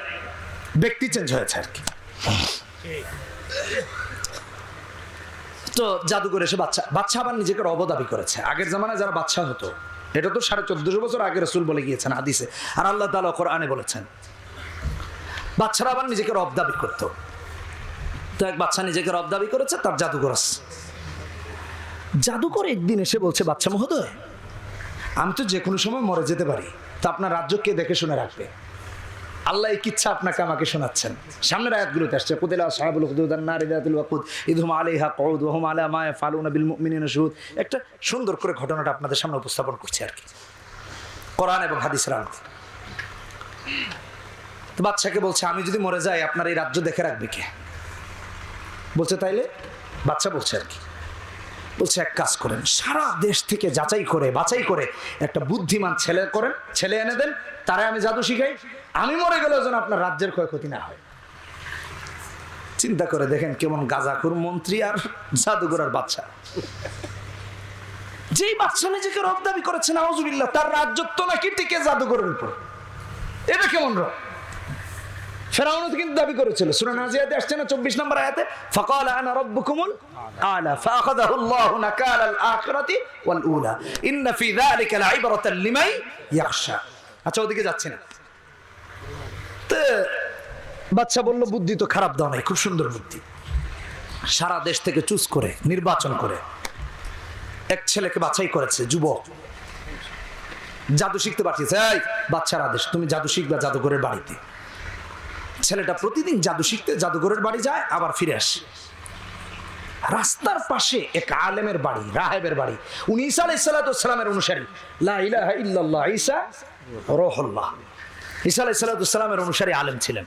ব্যক্তি চেঞ্জ হয়েছে আর কি। তো জাদুঘর এসে বাচ্চা আবার নিজেকে রব দাবি করেছে। আগের জামানায় যারা বাচ্চা হতো, এটা তো ১৪৫০ বছর আগে রাসূল বলে গিয়েছেন হাদিসে, আর আল্লাহ তাআলা কোরআনে বলেছেন। বাচ্চারা আবার নিজেকে রব দাবি করতো। তো এক বাচ্চা নিজেকে রব দাবি করেছে, তার জাদুঘর আছে। জাদুঘর একদিন এসে বলছে, বাচ্চা মহোদয়, আমি তো যে কোনো সময় মরে যেতে পারি, তা আপনার রাজ্য কে দেখে শুনে রাখবে? আল্লাহ এই কিচ্ছা আপনাকে আমাকে শোনাচ্ছেন। সামনের আয়াতগুলোতে আসছে, কুতিলা আসহাবুল উখদুদ আন-নারি যাতিল ওয়াকুদ ইদহুম আলাইহা কুউদ ওয়া হুম আলা মা ইয়াফআলুনা বিল মুমিনিনা শুহুদ। একটা সুন্দর করে ঘটনাটা আপনাদের সামনে উপস্থাপন করছি আর কি, কোরআন এবং হাদিসের আলোকে। তো বাচ্চাকে বলছে, আমি যদি মরে যাই আপনার এই রাজ্য দেখে রাখবে কে? বলছে তাইলে? বাচ্চা বলছে আর কি, বলছে এক কাজ করেন, সারা দেশ থেকে বাছাই করে একটা বুদ্ধিমান ছেলে এনে দেন, তারে আমি জাদু শিখাই, আমি মরে গেলেও যেন আপনার রাজ্যের ক্ষয়ক্ষতি না হয়। চিন্তা করে দেখেন কেমন গাজাখুর মন্ত্রী আর জাদুঘর আর বাচ্চা। যেই বাচ্চা নিজেকে রব দাবি করেছে, নাউজুবিল্লাহ, তার রাজ্যত্ব নাকি টিকে জাদুঘরের উপর। এটা কেমন রব? ফেরাউন তো কিন্তু দাবি করেছিল, সূরা নাজিয়াতে আসছে না ২৪ নম্বর আয়াতে, ফাকালা আনা রাব্বুকুমুল আলা ফাআখাযাহু আল্লাহু নাকালাল আখিরাতি ওয়াল উলা ইন্না ফি যালিকা লাইবরাতান লিমান ইয়াখশা। আচ্ছা, ওদিকে যাচ্ছে না। তো বাদশা বলল, বুদ্ধি তো খারাপ দাও নাই, খুব সুন্দর বুদ্ধি। সারা দেশ থেকে চুজ করে নির্বাচন করে এক ছেলেকে বাছাই করেছে, যুবক, জাদু শিখতে পাঠিয়েছে। এই বাচ্চার আদেশ, তুমি জাদু শিখবা জাদুঘরের বাড়িতে। ছেলেটা প্রতিদিন জাদু শিখতে জাদুঘরের বাড়ি যায়, আবার ফিরে আসে। রাস্তার পাশে এক আলেমের বাড়ি, রাহেবের বাড়ি। উনি ঈসা আলাইহিস সালামের অনুসারী, লা ইলাহা ইল্লাল্লাহ ঈসা রূহুল্লাহ। ঈসা আলাইহিস সালামের অনুসারী আলেম ছিলেন।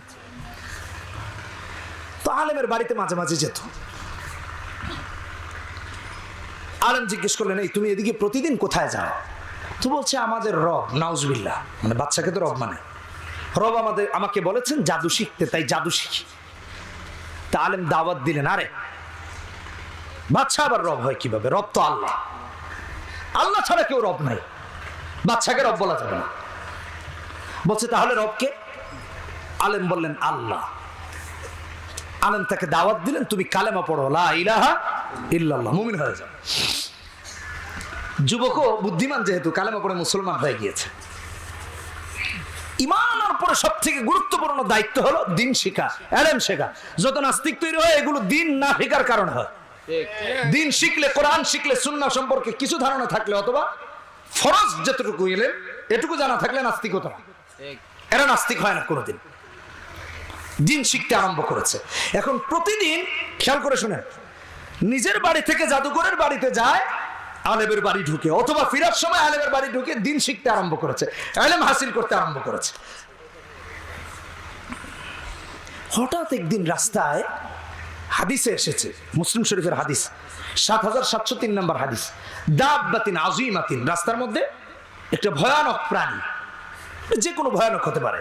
তো আলেমের বাড়িতে মাঝে মাঝে যেত। আলেম জিজ্ঞেস করলেন, এই তুমি এদিকে প্রতিদিন কোথায় যাও? তো বলছে, আমাদের রব, নাউজুবিল্লাহ, মানে বাচ্চাকে তো রব মানে, রব আমাকে বলেছেন জাদু শিখতে, তাই জাদু শিখি। তা আলেম দাওয়াত দিলেন, আরে বাচ্চা আবার রব হয় কিভাবে? রব তো আল্লাহ, আল্লাহ ছাড়া কেউ রব নাই, বাচ্চাকে রব বলা যাবে না। বলছে তাহলে রবকে? আলেম বললেন আল্লাহ। আলেম তাকে দাওয়াত দিলেন, তুমি কালেমা পড়ো, লা ইলাহা ইল্লাল্লাহ, মুমিন হয়ে যাও। যুবকও বুদ্ধিমান, যেহেতু কালেমা পড়ে মুসলমান হয়ে গিয়েছে। ইমানের পরে সব থেকে গুরুত্বপূর্ণ দায়িত্ব হলো দিন শিখা, এলেম শেখা। যত নাস্তিক তৈরি হয়, এগুলো দিন না শেখার কারণ হয়। দিন শিখলে, কোরআন শিখলে, সুন্নাহ সম্পর্কে কিছু ধারণা থাকলে, অথবা ফরজ যতটুকু এলেম এটুকু জানা থাকলে নাস্তিকতা না, এরা নাস্তিক হয় না কোনোদিন। দিন শিখতে আরম্ভ করেছে। এখন প্রতিদিন খেয়াল করে শুনেন, নিজের বাড়ি থেকে জাদুঘরের বাড়িতে যায়, আলেমের বাড়ি ঢুকে, অথবা ফিরার সময় আলেমের বাড়ি ঢুকে দিন শিখতে আরম্ভ করেছে, ইলম হাসিল করতে আরম্ভ করেছে। হঠাৎ একদিন রাস্তায় হাদিসে এসেছে, মুসলিম শরীফের হাদিস ৭৭০৩ নম্বর হাদিস, দাব্বাতিন আযীমাতিন, রাস্তার মধ্যে একটা ভয়ানক প্রাণী, যে কোনো ভয়ানক হতে পারে,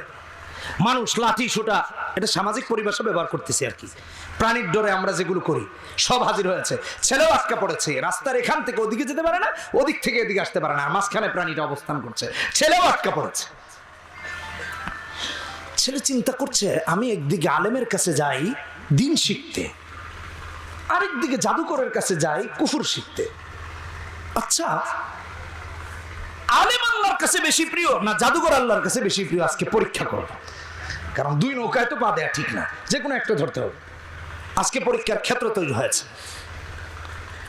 মানুষ, লাঠি সোটা, এটা সামাজিক পরিভাষা ব্যবহার করতেছি আর কি। প্রাণীর ডরে আমরা যেগুলো করি সব হাজির হয়েছে। ছেলেও আটকা পড়েছে, রাস্তার এখান থেকে ওদিকে যেতে পারে না, ওদিক থেকে এদিকে আসতে পারে না, মাঝখানে প্রাণীটা অবস্থান করছে, ছেলেও আটকা পড়েছে। ছেলে চিন্তা করছে, আমি একদিকে আলেমের কাছে যাই দিন শিখতে, আরেকদিকে জাদুকরের কাছে যাই কুফর শিখতে। আচ্ছা, আলেম আল্লাহর কাছে বেশি প্রিয় না জাদুকর আল্লাহর কাছে বেশি প্রিয়? আজকে পরীক্ষা করব, কারণ দুই নৌকায় তো পা দেয়া ঠিক না, যে কোনো একটা ধরতে হবে। আজকে পরীক্ষার ক্ষেত্র তৈরি হয়েছে।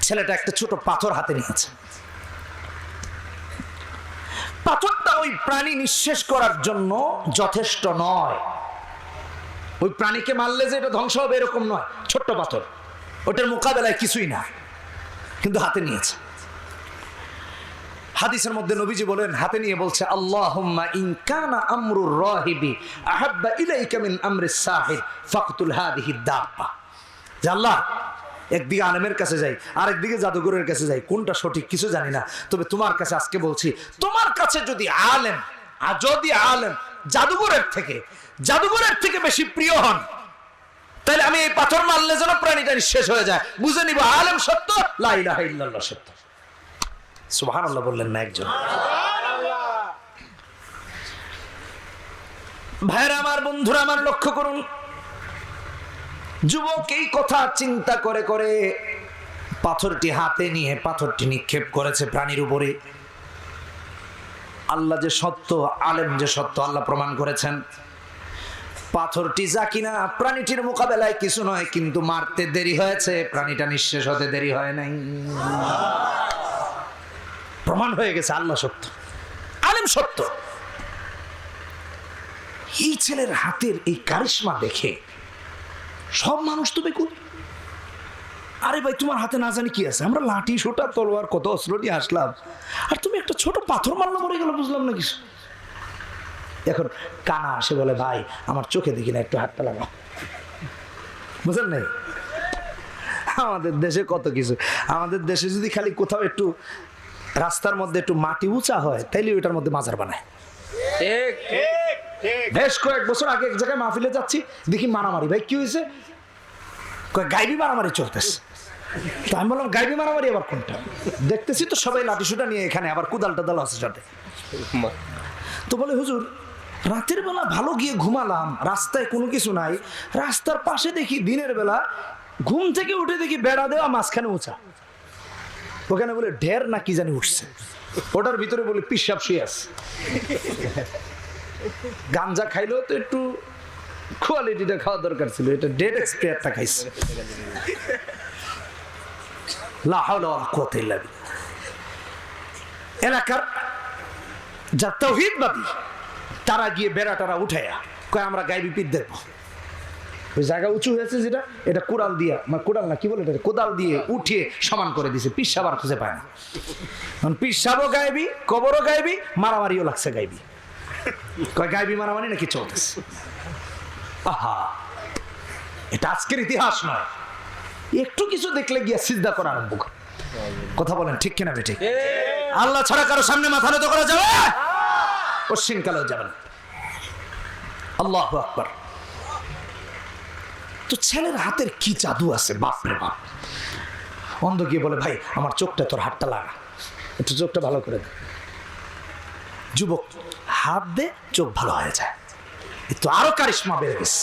ছেলেটা একটা ছোট পাথর হাতে নিয়েছে, পাথরটা ওই প্রাণী নিঃশেষ করার জন্য যথেষ্ট নয়। ওই প্রাণীকে মারলে যে এটা ধ্বংস হবে এরকম নয়, ছোট্ট পাথর, ওটার মোকাবেলায় কিছুই না, কিন্তু হাতে নিয়েছে। হাদিসের মধ্যে নবীজি বলেন, হাতে নিয়ে বলছে, আল্লাহুম্মা ইন কানা আমরুর রাহিবি আহাব্বা ইলাইকা মিন আমরিস সাহির ফাকতুল হাদিহি দাব্বা। যে আল্লাহ, একদিকে আলেমের কাছে যাই, আরেকদিকে জাদুঘরের কাছে যাই, কোনটা সঠিক কিছু জানি না, তবে তোমার কাছে আজকে বলছি, তোমার কাছে যদি আলেম জাদুঘরের থেকে বেশি প্রিয় হন, তাহলে আমি এই পাথর মারলে যেন প্রাণীটা শেষ হয়ে যায়, বুঝে নিব আলেম সত্য, লা ইলাহা ইল্লাল্লাহ সত্য। সুবহানাল্লাহ বললেন না একজন? ভাইরা আমার, বন্ধুরা আমার, লক্ষ্য করুন, যুবক এই কথা চিন্তা করে করে পাথরটি হাতে নিয়ে পাথরটি নিক্ষেপ করেছে প্রাণীর উপরে। আল্লাহ যে সত্য, আলেম যে সত্য, আল্লাহ প্রমাণ করেছেন। পাথরটি যা কিনা প্রাণীটির মোকাবেলায় কিছু নয়, কিন্তু মারতে দেরি হয়েছে, প্রাণীটা নিঃশেষ হতে দেরি হয় নাই। প্রমাণ হয়ে গেছে আল্লাহ সত্য, আলেম সত্য। এই ছেলের হাতের এই কারিশমা দেখে সব মানুষ তো বেকুল। আরে ভাই, তোমার হাতে না জানি কি আছে, আমরা লাঠি সোটা তলোয়ার কত অস্ত্র নিয়ে আসলাম, আর তুমি একটা ছোট পাথর মারলো মরে গেল, বুঝলাম না কিছু। এখন কানা আসে বলে, ভাই আমার চোখে দেখি না, একটু হাতটা লাগাও। বুঝলেন নাই? আমাদের দেশে কত কিছু। আমাদের দেশে যদি খালি কোথাও একটু রাস্তার মধ্যে একটু মাটি উঁচা হয়, তাইলে ওইটার মধ্যে মাজার বানায়। বেশ কয়েক বছর আগে এক জায়গায় মাহফিলে যাচ্ছি, দেখি মারামারি। ভাই কি হয়েছে? গাইবি মারামারি চলতেছে। তো আমি বললাম, গাইবি মারামারি আবার কোনটা? দেখতেছি তো সবাই লাঠিসুটা নিয়ে এখানে, আবার কুদাল টাদাল আছে সাথে। তো বলে, হুজুর রাতের বেলা ভালো গিয়ে ঘুমালাম, রাস্তায় কোনো কিছু নাই, রাস্তার পাশে দেখি দিনের বেলা ঘুম থেকে উঠে দেখি বেড়া দেওয়া, মাঝখানে উঁচা, ওখানে বলে ঢের না কি জানি উঠছে, ওটার ভিতরে বলে পিসাব শুয়ে আছে। গাঞ্জা খাইলেও তো একটু কোয়ালিটিটা খাওয়া দরকার ছিল, এটা ডেড এক্সপায়ারটা খাইছে। লা হাওলা ওয়ালা কুওয়াতা ইল্লা বিল্লাহ। এলাকার যা তাওহীদবাদী তারা গিয়ে বেড়াটারা উঠাইয়া কয়, আমরা গায়েবী পীর দেখবো। ওই জায়গা উঁচু হয়েছে যেটা, এটা কোদাল দিয়া, মানে কোদাল না কি বলে, এটা কোদাল দিয়ে উঠিয়ে সমান করে দিছে। পিসাব আর খুঁজে পায় না। পিসাবও গায়েবী, কবরও গায়েবী, মারামারিও লাগছে গায়েবী। কয় গায়েবী মারামারি নাকি চলতেছে। আহা, এটা আজকের ইতিহাস নয়, একটু কিছু দেখলে গিয়া সিজদা করা আরম্ভ করে। কথা বলেন ঠিক কিনা বেঠি? আল্লাহ ছাড়া কারো সামনে মাথা নত করা যাবে? পশ্চিমকালেও যাবে না। আল্লাহু আকবার। তো ছেলের হাতের কি জাদু আছে, বাপ রে বাপ। অন্ধ গিয়ে বলে, ভাই আমার চোখটা, তোর হাতটা লাগা, একটু চোখটা ভালো করে দে। যুবক হাত দে, চোখ ভালো হয়ে যায়। তো আরো কারিশমা বেড়ে গেছে।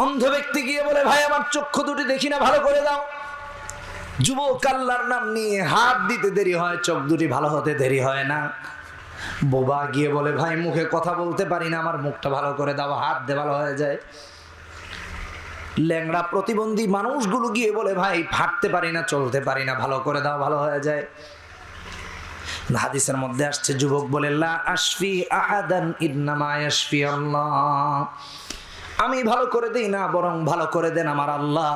অন্ধ ব্যক্তি গিয়ে বলে, ভাই আমার চক্ষু দুটি দেখি না, ভালো করে দাও। যুবক আল্লাহর নাম নিয়ে হাত দিতে দেরি হয়, চোখ দুটি ভালো হতে দেরি হয় না। বোবা গিয়ে বলে, ভাই মুখে কথা বলতে পারি না, আমার মুখটা ভালো করে দাও, হাত দে, ভালো হয়ে যায়। ল্যাংড়া প্রতিবন্ধী মানুষগুলো গিয়ে বলে, ভাই হাঁটতে পারি না, চলতে পারি না, ভালো করে দাও, ভালো হয়ে যায়। হাদিসের মধ্যে আসছে, যুবক বলে, লা আশফি আহাদান ইন্নামা ইয়াশফি আল্লাহ। আমি ভালো করে দেই না, বরং ভালো করে দেন আমার আল্লাহ।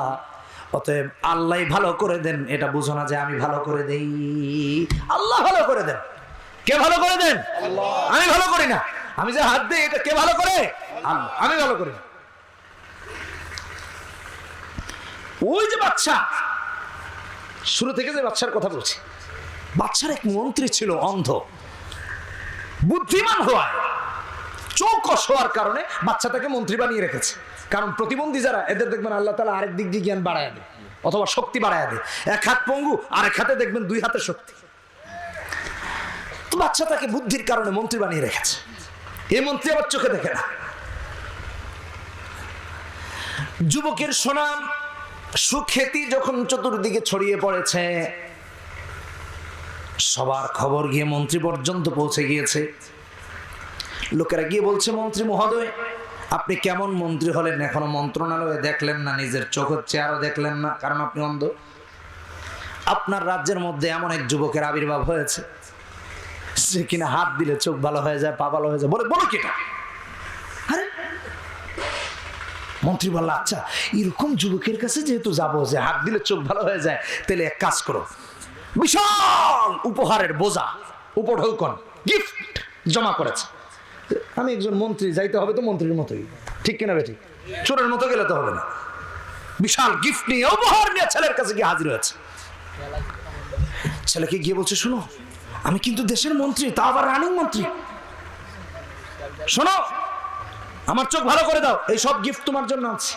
অতএব আল্লাহ ভালো করে দেন এটা বুঝো না যে আমি ভালো করে দেই। আল্লাহ ভালো করে দেন। কে ভালো করে দেন? আমি ভালো করি না। আমি যে হাত দিই এটা কে ভালো করে? আল্লাহ। আমি ভালো করি না। ওই যে বাচ্চা, শুরু থেকে যে বাচ্চার কথা বলছি, বাচ্চার এক মন্ত্রী ছিল অন্ধ। বুদ্ধিমান হওয়ায়, চৌকস হওয়ার কারণে বাচ্চাটাকে মন্ত্রী বানিয়ে রেখেছে। কারণ প্রতিবন্ধী যারা, এদের দেখবেন আল্লাহ তাআলা আরেক দিক দিয়ে জ্ঞান বাড়ায় দেয় অথবা শক্তি বাড়ায় দেয়। এক হাত পঙ্গু, আরেক হাতে দেখবেন 2 হাতের শক্তি। তো বাচ্চাটাকে বুদ্ধির কারণে মন্ত্রী বানিয়ে রেখেছে। এই মন্ত্রী আবার চোখে দেখে না। যুবকের সুনাম সুখ্যাতি যখন চতুর্দিকে ছড়িয়ে পড়েছে, সবার খবর গিয়ে মন্ত্রী পর্যন্ত পৌঁছে গিয়েছে। লোকেরা গিয়ে বলছে, মন্ত্রী মহোদয় আপনি কেমন মন্ত্রী হলেন, এখনো মন্ত্রণালয়ে দেখলেন না, নিজের চোখের চেহারা দেখলেন না, কারণ আপনি অন্ধ। আপনার রাজ্যের মধ্যে এমন এক যুবকের আবির্ভাব হয়েছে, সে কিনা হাত দিলে চোখ ভালো হয়ে যায়, পা ভালো হয়ে যায়। বলো কিটা? আরে মন্ত্রী বলল, আচ্ছা এরকম যুবকের কাছে যেহেতু যাবো যে হাত দিলে চোখ ভালো হয়ে যায়, তাহলে এক কাজ করো, বিশাল উপহারের বোঝা, উপঢৌকন, গিফট জমা করেছে। আমি একজন মন্ত্রী, যাইতে হবে তো মন্ত্রীর মতোই, ঠিক কিনা বেঠিক? চোরের মতো গেলে তো হবে না। বিশাল গিফট নিয়ে, উপহার নিয়ে ছেলের কাছে গিয়ে হাজির হয়েছে। ছেলেকে গিয়ে বলছে, শোনো আমি কিন্তু দেশের মন্ত্রী, তা আবার রানিং মন্ত্রী, শোনো আমার চোখ ভালো করে দাও, এই সব গিফট তোমার জন্য আছে।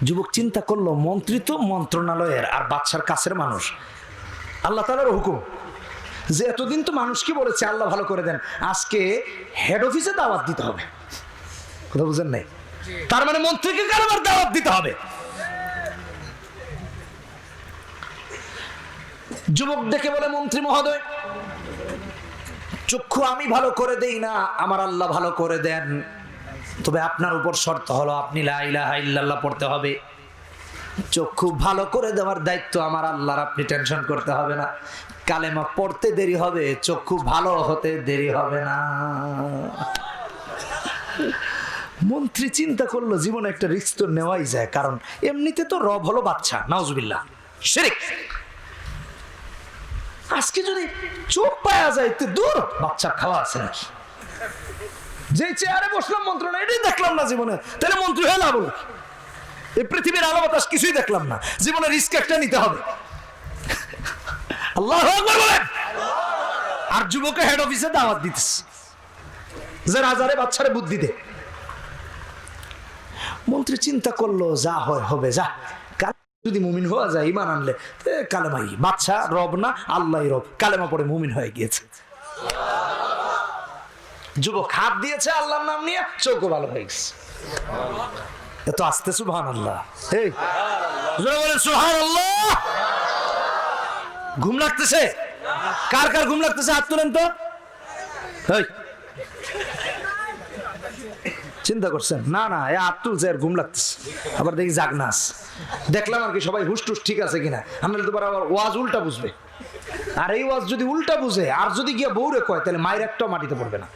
যুবক চিন্তা করলো, মন্ত্রী তো মন্ত্রণালয়ের আর বাচ্চার কাছের মানুষ, আল্লাহ তাআলার হুকুম যে এতদিন তো মানুষকে বলেছে আল্লাহ ভালো করে দেন, আজকে হেড অফিসে দাওয়াত দিতে হবে। কথা বুঝেন নাই? তার মানে মন্ত্রীকে কারবার দাওয়াত দিতে হবে। যুবক ডেকে বলে, মন্ত্রী মহোদয় চক্ষু আমি ভালো করে দেই না, আমার আল্লাহ ভালো করে দেন, তবে আপনার উপর শর্ত হলো আপনি লা ইলাহা ইল্লাল্লাহ পড়তে হবে। চক্ষু ভালো করে দেওয়ার দায়িত্ব আমার আল্লাহর, আপনি টেনশন করতে হবে না। কালেমা পড়তে দেরি হবে, চক্ষু ভালো হতে দেরি হবে না। মন্ত্রী চিন্তা করলো, জীবনে একটা রিস্ক তো নেওয়াই যায়, কারণ এমনিতে তো রব হলো বাচ্চা, নাউজুবিল্লাহ, শিরক। আজকে যদি চোখ পাওয়া যায় তো দূর, বাচ্চা খাওয়া আছে নাকি? যে চেয়ারে বসলাম মন্ত্রণালয়, এটাই দেখলাম না জীবনে, তাহলে মন্ত্রী হয়ে লাভ হলো? এই পৃথিবীর আলো বাতাস কিছুই দেখলাম না, জীবনে রিস্ক একটা নিতে হবে। আল্লাহু আকবার বলেন। আর যুবকে হেড অফিসে দাওয়াত দিতেছে যে রাজারে বাচ্চারে বুদ্ধি দে। মন্ত্রী চিন্তা করলো, যা হয় হবে, যা যদি মুমিন হওয়া যায়, ঈমান আনলে কালেমাই, বাচ্চা রব না, আল্লাহই রব, কালেমা পড়ে মুমিন হয়ে গিয়েছে। যুবক হাত দিয়েছে আল্লাহর নাম নিয়ে, চোখও ভালো হয়ে গেছে। এত আস্তে সুবহানাল্লাহ। এই জোরে বলেন সুবহানাল্লাহ। ঘুম লাগতেছে? কার কার ঘুম লাগতেছে হাত তুলেন তো। এই চিন্তা করছেন? না না, এ হাত তুলছে আর ঘুম লাগতেছে, আবার দেখি জাগনাস দেখলাম আর কি, সবাই হুশ ঠিক আছে কিনা। আমরা তো আবার ওয়াজ উল্টা বুঝবে, আর এই ওয়াজ যদি উল্টা বুঝে আর যদি গিয়া বউরে কয়, তাহলে মায়ের একটাও মাটিতে পড়বে না।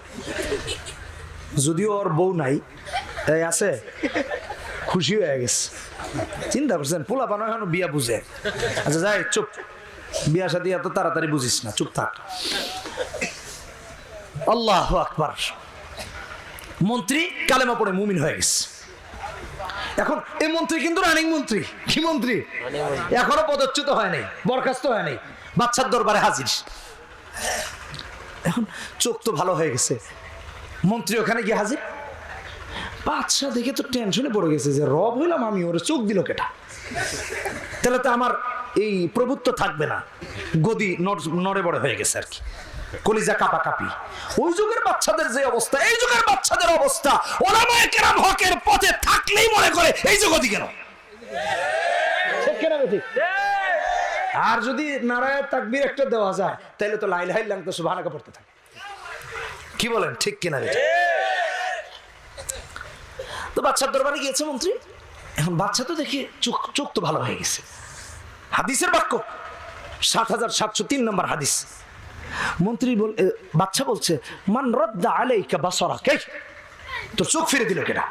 যদিও ওর বউ নাই, এই আছে, খুশি হয়ে গেছে। চিন্তা করছেন? পোলা বানো এখনো বিয়া বুঝে। আচ্ছা যাই, চুপ, বিয়া শাদী এত তাড়াতাড়ি বুঝিস না, চুপ থাক। আল্লাহু আকবার। মন্ত্রী কালেমা পড়ে মুমিন হয়ে গেছে। এখন এই মন্ত্রী কিন্তু রানিং মন্ত্রী। কি মন্ত্রী? এখনো পদচ্যুত হয় নাই, বরখাস্ত হয় নাই, বাচ্চার দরবারে হাজির। এখন চোখ তো ভালো হয়ে গেছে, মন্ত্রী ওখানে গিয়ে হাজির। বাচ্চা দেখে তো টেনশনে পড়ে গেছে যে রব হইলাম আমি, ওরে চোখ দিল কেটা, তাহলে তো আমার এই প্রভুত্ব থাকবে না। গদি নড়ে বড়ে হয়ে গেছে আর কি, কলিজা কাপা কাপি। ওই যুগের বাচ্চাদের যে অবস্থা, এই যুগের বাচ্চাদের অবস্থা, ওলামায়ে কেরাম হকের পথে থাকলেই মনে করে এই যে গদি কেন। ঠিক কেনা বেঠিক? আর যদি নারায়ে তাকবীর একটা দেওয়া যায়, তাহলে তো লা ইলাহা ইল্লাল্লাহ সুবহানাকা পড়তে থাকে। কি বলেন, ঠিক কিনা বেঠিক? তো বাচ্চার দরবারে গিয়েছে মন্ত্রী। এখন বাচ্চা তো দেখি চোখ তো ভালো হয়ে গেছে। হাদিসের বাক্য ৭৭০৩ নম্বর হাদিস। মন্ত্রী বাচ্চা বলছে, মান রাদ্দা আলাইকা বাসারাক, তোর চোখ ফিরে দিল কেডা?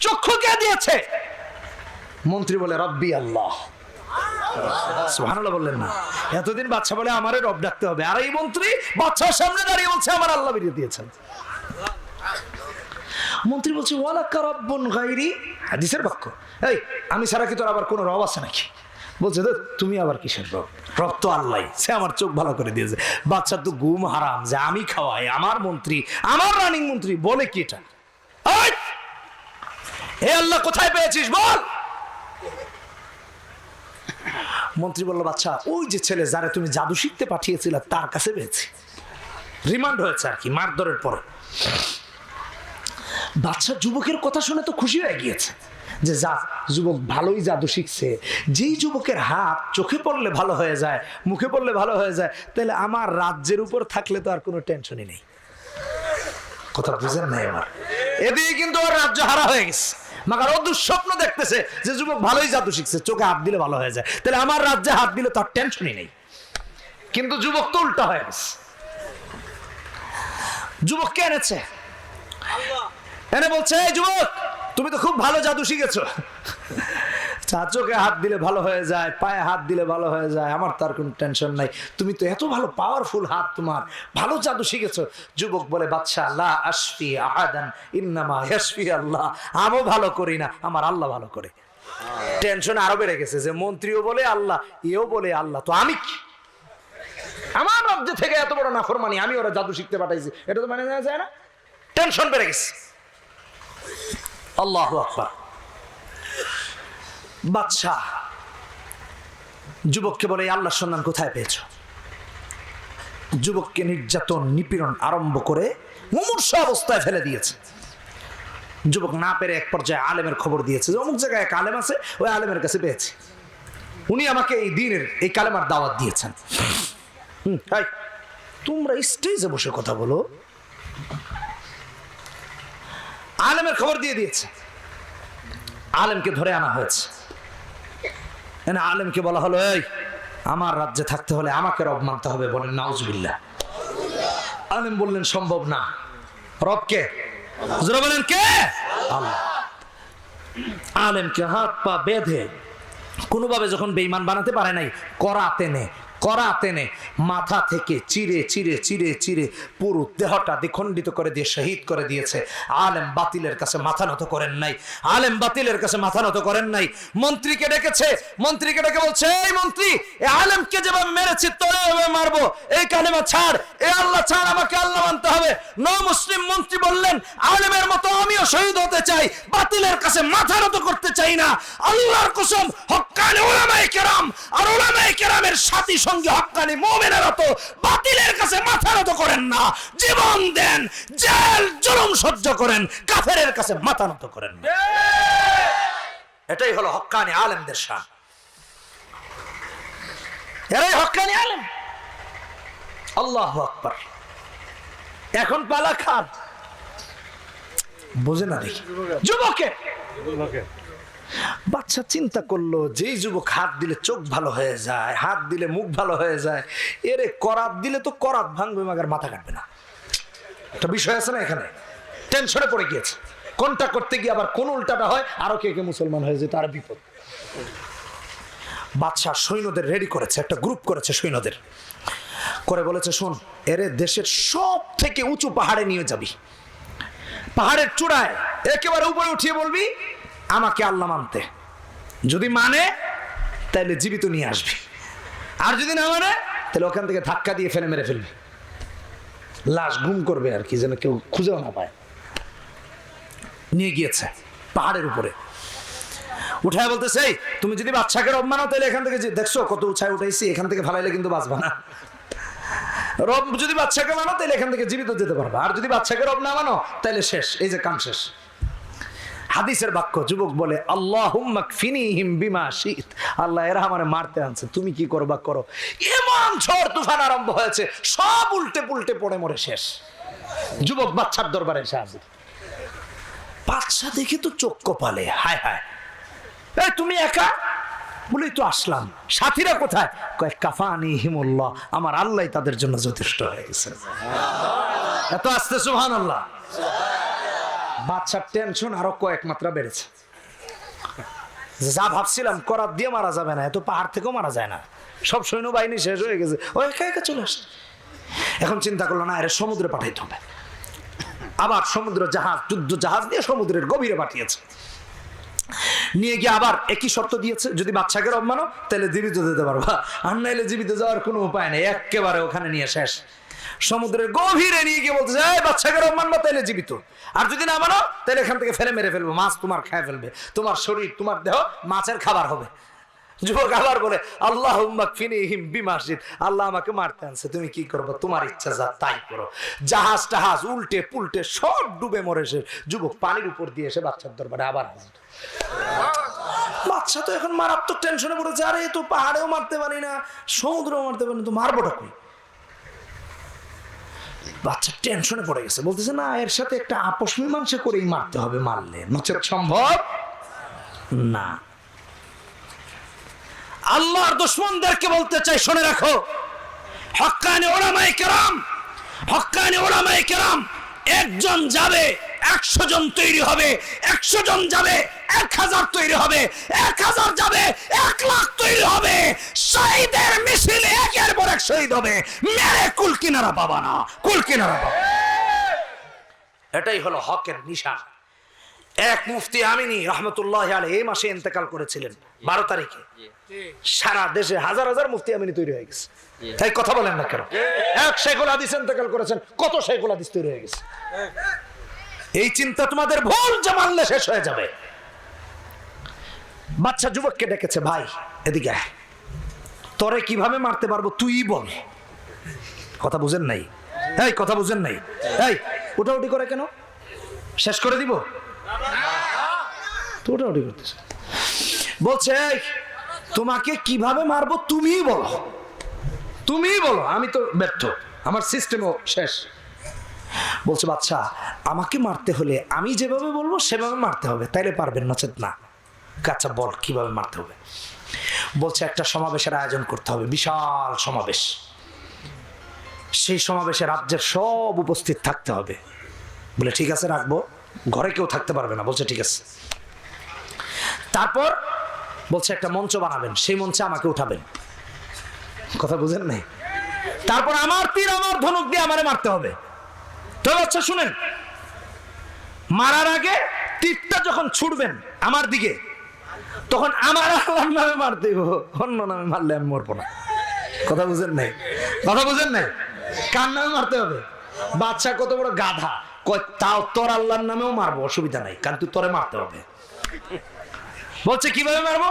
চোখ চক্ষু কে দিয়েছে? মন্ত্রী বলে রব্বি আল্লাহ। সুবহানাল্লাহ বললেন না? এতদিন বাদশা বলে আমারে রব ডাকতে হবে, আর এই মন্ত্রী বাদশার সামনে দাঁড়িয়ে বলছে আমার আল্লাহ বেরিয়ে দিয়েছেন। মন্ত্রী বলছে ওয়ালাকা রব্বুন গায়রি, হাদিসের বাক্য। এই আমি ছাড়া কি তোর আবার কোনো রব আছে নাকি? বলছে তো তুমি আবার কিসের রব? রব তো আল্লাহ, সে আমার চোখ ভালো করে দিয়েছে। বাচ্চা তো ঘুম হারাম যে আমি খাওয়াই, আমার মন্ত্রী, আমার রানিং মন্ত্রী বলে কি এটা? হে আল্লাহ কোথায় পেয়েছিস বল? মন্ত্রী বলল বাচ্চা ওই যে ছেলে যারে তুমি জাদু শিখতে পাঠিয়েছিলে তার কাছে পেয়েছি। রিমান্ড হয়েছে আর কি, মারধরের পর। বাচ্চা যুবকের কথা শুনে তো খুশি হয়ে গিয়েছে যে যা যুবক ভালোই জাদু শিখছে। যেই যুবকের হাত চোখে পড়লে ভালো হয়ে যায়, মুখে পড়লে ভালো হয়ে যায়, তাহলে আমার রাজ্যের উপর থাকলে তো আর কোনো টেনশনই নেই। কথা বুঝেন না? এবার এদিকে কিন্তু ওর রাজ্য হারা হয়ে গেছে, মাগার ও দুঃস্বপ্ন দেখতেছে যে যুবক ভালোই জাদু শিখছে, চোখে হাত দিলে ভালো হয়ে যায়, তাহলে আমার রাজ্যে হাত দিলে তার টেনশনই নেই। কিন্তু যুবক তো উল্টা হয়ে গেছে। যুবক কে এনেছে? এনে বলছে এই যুবক তুমি তো খুব ভালো জাদু শিখেছো, চোখে হাত দিলে ভালো হয়ে যায়, পায়ে হাত দিলে ভালো হয়ে যায়, আমার তার কোনো টেনশন নাই। তুমি তো এত ভালো পাওয়ারফুল হাত, তোমার ভালো জাদু শিখেছো। যুবক বলে বাদশা লা আশফি আহাদান ইন্নামা ইয়াশফি আল্লাহ, আমিও ভালো করি না, আমার আল্লাহ ভালো করে। টেনশন আরো বেড়ে গেছে যে মন্ত্রীও বলে আল্লাহ, এও বলে আল্লাহ, তো আমি কি? আমার রাজ্য থেকে এত বড় নাফরমানি, আমি ওরা জাদু শিখতে পাঠাইছি, এটা তো মানে যায় না? টেনশন বেড়ে গেছে। আল্লাহু আকবার। বাদশা যুবককে বলে আল্লাহর সন্ধান কোথায় পেয়েছ? যুবককে নির্যাতন নিপীড়ন আরম্ভ করে মুমূর্ষ অবস্থায় ফেলে দিয়েছে। যুবক না পেরে এক পর্যায়ে আলেমের খবর দিয়েছে যে অমুক জায়গায় এক আলেম আছে, ওই আলেমের কাছে পেয়েছি, উনি আমাকে এই দিনের এই কালেমার দাওয়াত দিয়েছেন। তোমরা স্টেজে বসে কথা বলো। আলেমের খবর দিয়ে দিয়েছে, আলেমকে ধরে আনা হয়েছে। আলেমকে বলা হলো এই আমার রাজ্যে থাকতে হলে আমাকে রব মানতে হবে, বলেন নাউজুবিল্লাহ। আলেম বললেন সম্ভব না। রবকে বলেন কে? আল্লাহ। আলেমকে হাত পা বেঁধে কোনোভাবে যখন বেঈমান বানাতে পারে নাই, করাতে নে মাথা থেকে চিরে চিরে চিরে চিরে পুরো দেহটা দ্বিখণ্ডিত করে দিয়ে শহীদ করে দিয়েছে। আলেম বাতিলের কাছে মাথা নত করেন নাই, আলেম বাতিলের কাছে মাথা নত করেন নাই। মন্ত্রীকে ডেকেছে, মন্ত্রীকে ডেকে বলছে এই মন্ত্রী, এই আলেমকে যেভাবে মেরেছি তোরে এভাবে মারবো, এই কালেমা ছাড়, এ আল্লাহ ছাড়, আমাকে আল্লাহ মানতে হবে। মুসলিম মন্ত্রী বললেন আলেমের মতো আমিও শহীদ হতে চাই, বাতিলের কাছে মাথা নত করতে চাই না। আল্লাহর কসম হক্কানি উলামায়ে কেরাম আর উলামায়ে কেরামের সাথী সঙ্গে হক্কানি মুমিনেরা তো বাতিলের কাছে মাথা নত করেন না, জীবন দেন, জেল জুলুম সহ্য করেন, কাফেরের কাছে মাথা নত করেন না। এটাই হলো হক্কানি আলেমদের শান, এরাই হক্কানি আলেম। আল্লাহু আকবার। এখন পালা খান বোঝে না দেখি যুবকে। বাচ্চা চিন্তা করলো যেই যুবক হাত দিলে চোখ ভালো হয়ে যায়, হাত দিলে মুখ ভালো হয়ে যায়, এরে করাত দিলে তো করাত ভাঙবে, মাগার মাথা কাটবে না। একটা বিষয় আছে না, এখানে টেনশনে পড়ে গিয়েছে। কোনটা করতে গিয়ে আবার কোন উল্টাটা হয়, আরো কে কে মুসলমান হয়ে যেত, আর বিপদ। বাদশা সৈন্যদের রেডি করেছে, একটা গ্রুপ করেছে সৈন্যদের, করে বলেছে শোন, এরে দেশের সব থেকে উঁচু পাহাড়ে নিয়ে যাবি, পাহাড়ের চূড়ায় একেবারে উপরে উঠিয়ে বলবি আমাকে আল্লাহ মানতে, যদি মানে তাহলে জীবিত নিয়ে আসবি, আর যদি না মানে তাহলে ওখান থেকে ধাক্কা দিয়ে ফেলে মেরে ফেলবি, লাশ গুম করবে আর কি, যেন কেউ খুঁজেও না পায়। নিয়ে গিয়েছে পাহাড়ের উপরে, উঠায় বলতেছে তুমি যদি বাচ্চাকে রব মানো তাহলে এখান থেকে, দেখছো কত উঁচায় উঠাইছি, এখান থেকে ফালাইলে কিন্তু বাঁচবা না। রব যদি বাচ্চাকে মানো তাহলে এখান থেকে জীবিত যেতে পারবা, আর যদি বাচ্চাকে রব না মানো তাহলে শেষ, এই যে কাম শেষ। হাদিসের বাক্য। যুবক বলে আল্লাহুম্মা কফিনিহিম বিমা শিত, আল্লাহ এরা আমারে মারতে আনছে, তুমি কি করবা করো। এমন ঝড় তুফান আরম্ভ হয়েছে, সব উল্টে পুল্টে পড়ে মরে শেষ। যুবক বাচ্চার দরবারে এসে হাজির। বাচ্চা দেখে তো চোখ কপালে, হায় হায়, এই তুমি একা? বলেই তো আসলাম, সাথীরা কোথায়? কয় কাফানিহিমুল্লাহ, আমার আল্লাহ তাদের জন্য যথেষ্ট হয়ে গেছে। এত আস্তে সুবহানাল্লাহ। বাচ্চার টেনশন আরো কয়েক মাত্রা বেড়েছে। যা ভাবছিলাম করাত দিয়ে মারা যাবে না, এত পাহাড় থেকেও মারা যায় না, সব সৈন্যবাহিনী শেষ হয়ে গেছে, ও একা একা চলে আসছে। এখন চিন্তা করলো না, এর সমুদ্রে পাঠাইতে হবে। আবার সমুদ্র জাহাজ, যুদ্ধ জাহাজ দিয়ে সমুদ্রের গভীরে পাঠিয়েছে। নিয়ে গিয়ে আবার একই শর্ত দিয়েছে, যদি বাচ্চাকে রব মানো তাহলে জীবিত যেতে পারবা, আর নাইলে জীবিত যাওয়ার কোনো উপায় নেই, একেবারে ওখানে নিয়ে শেষ। সমুদ্রের গভীরে নিয়ে গিয়ে বলতে যায় বাচ্চাকে রব মানবা তাহলে জীবিত, আর যদি না মানো তাহলে এখান থেকে ফেলে মেরে ফেলবো, মাছ তোমার খেয়ে ফেলবে, তোমার শরীর তোমার দেহ মাছের খাবার হবে। যুবক আবার বলে আল্লাহুম্মা কফিনিহিম বিমাসজিদ, আল্লাহ আমাকে মারতে আনছে, তুমি কি করবো, তোমার ইচ্ছা যা তাই করো। জাহাজ টাহাজ উল্টে পুল্টে সব ডুবে মরে শেষ। যুবক পানির উপর দিয়ে এসে বাচ্চার দরবারে আবার হাজির। বাচ্চা তো এখন মারাত্মক টেনশনে পড়েছে, আরে তো পাহাড়েও মারতে পারি না, সমুদ্রেও মারতে পারি না, তো মারবোটা কই? বাচ্চা টেনশনে পড়ে গেছে, বলতেছে না এর সাথে একটা আপোষ মীমাংসা করেই মারতে হবে, মারলে নচেত সম্ভব না। আল্লাহর দুশমনদেরকে বলতে চাই, শুনে রাখো, হক্কানি উলামায়ে কেরাম, হক্কানি উলামায়ে কেরাম, একজন যাবে 100 জন তৈরি হবে, 100 জন যাবে 1000 তৈরি হবে, 1000 যাবে 1 লাখ তৈরি হবে। শহীদের মিছিলে একের পর এক শহীদ হবে, মেরে কুল কিনারা পাবা না, কুল কিনারা পাবা। এটাই হলো হকের নিশান। এক মুফতি আমিনী রহমতুল্লাহ আলাইহি এই মাসে ইন্তেকাল করেছিলেন 12 তারিখে। সারা দেশে হাজার হাজার মুফতি আমিনী তৈরি হয়ে গেছে, তাই কথা বলেন না কেন? এক শেখুল হাদিস ইন্তেকাল করেছেন, কত শেখুল হাদিস তৈরি হয়ে গেছে। এই চিন্তা তোমাদের ভুল, যে মানলে শেষ হয়ে যাবে। বাচ্চা যুবককে ডেকেছে, ভাই এদিকে আয়, তোরে কিভাবে মারতে পারবো তুই বল। কথা বুঝেন নাই? এই কথা বুঝেন নাই? এই উঠাউটি করে কেন? শেষ করে দিব? তো উঠাউটি করতেছে। বলছে এই তোমাকে কিভাবে মারবো তুমিই বলো, তুমিই বলো, আমি তো ব্যর্থ, আমার সিস্টেমও শেষ। বলছে বাচ্চা আমাকে মারতে হলে আমি যেভাবে বলবো সেভাবে মারতে হবে, তাইলে পারবেন, নচেত না। আচ্ছা বল কিভাবে মারতে হবে। বলছে একটা সমাবেশের আয়োজন করতে হবে, বিশাল সমাবেশ, সেই সমাবেশে রাজ্যের সব উপস্থিত থাকতে হবে। বলে ঠিক আছে রাখবো, ঘরে কেউ থাকতে পারবে না। বলছে ঠিক আছে। তারপর বলছে একটা মঞ্চ বানাবেন, সেই মঞ্চে আমাকে উঠাবেন। কথা বুঝেন নাই? তারপর আমার তীর আমার ধনুক দিয়ে আমারে মারতে হবে। তো আচ্ছা শুনেন, মারার আগে তীরটা যখন ছুড়বেন আমার দিকে, তখন আমার আল্লাহর নামে মারতে হবে, অন্য নামে মারলে আমি মরবো না। কথা বুঝেন নাই? কথা বুঝেন নাই? কার নামে মারতে হবে? বাচ্চা কত বড় গাধা, তাও তোর আল্লাহর নামেও মারবো, অসুবিধা নাই, কারণ তুই তোরে মারতে হবে। বলছে কিভাবে মারবো?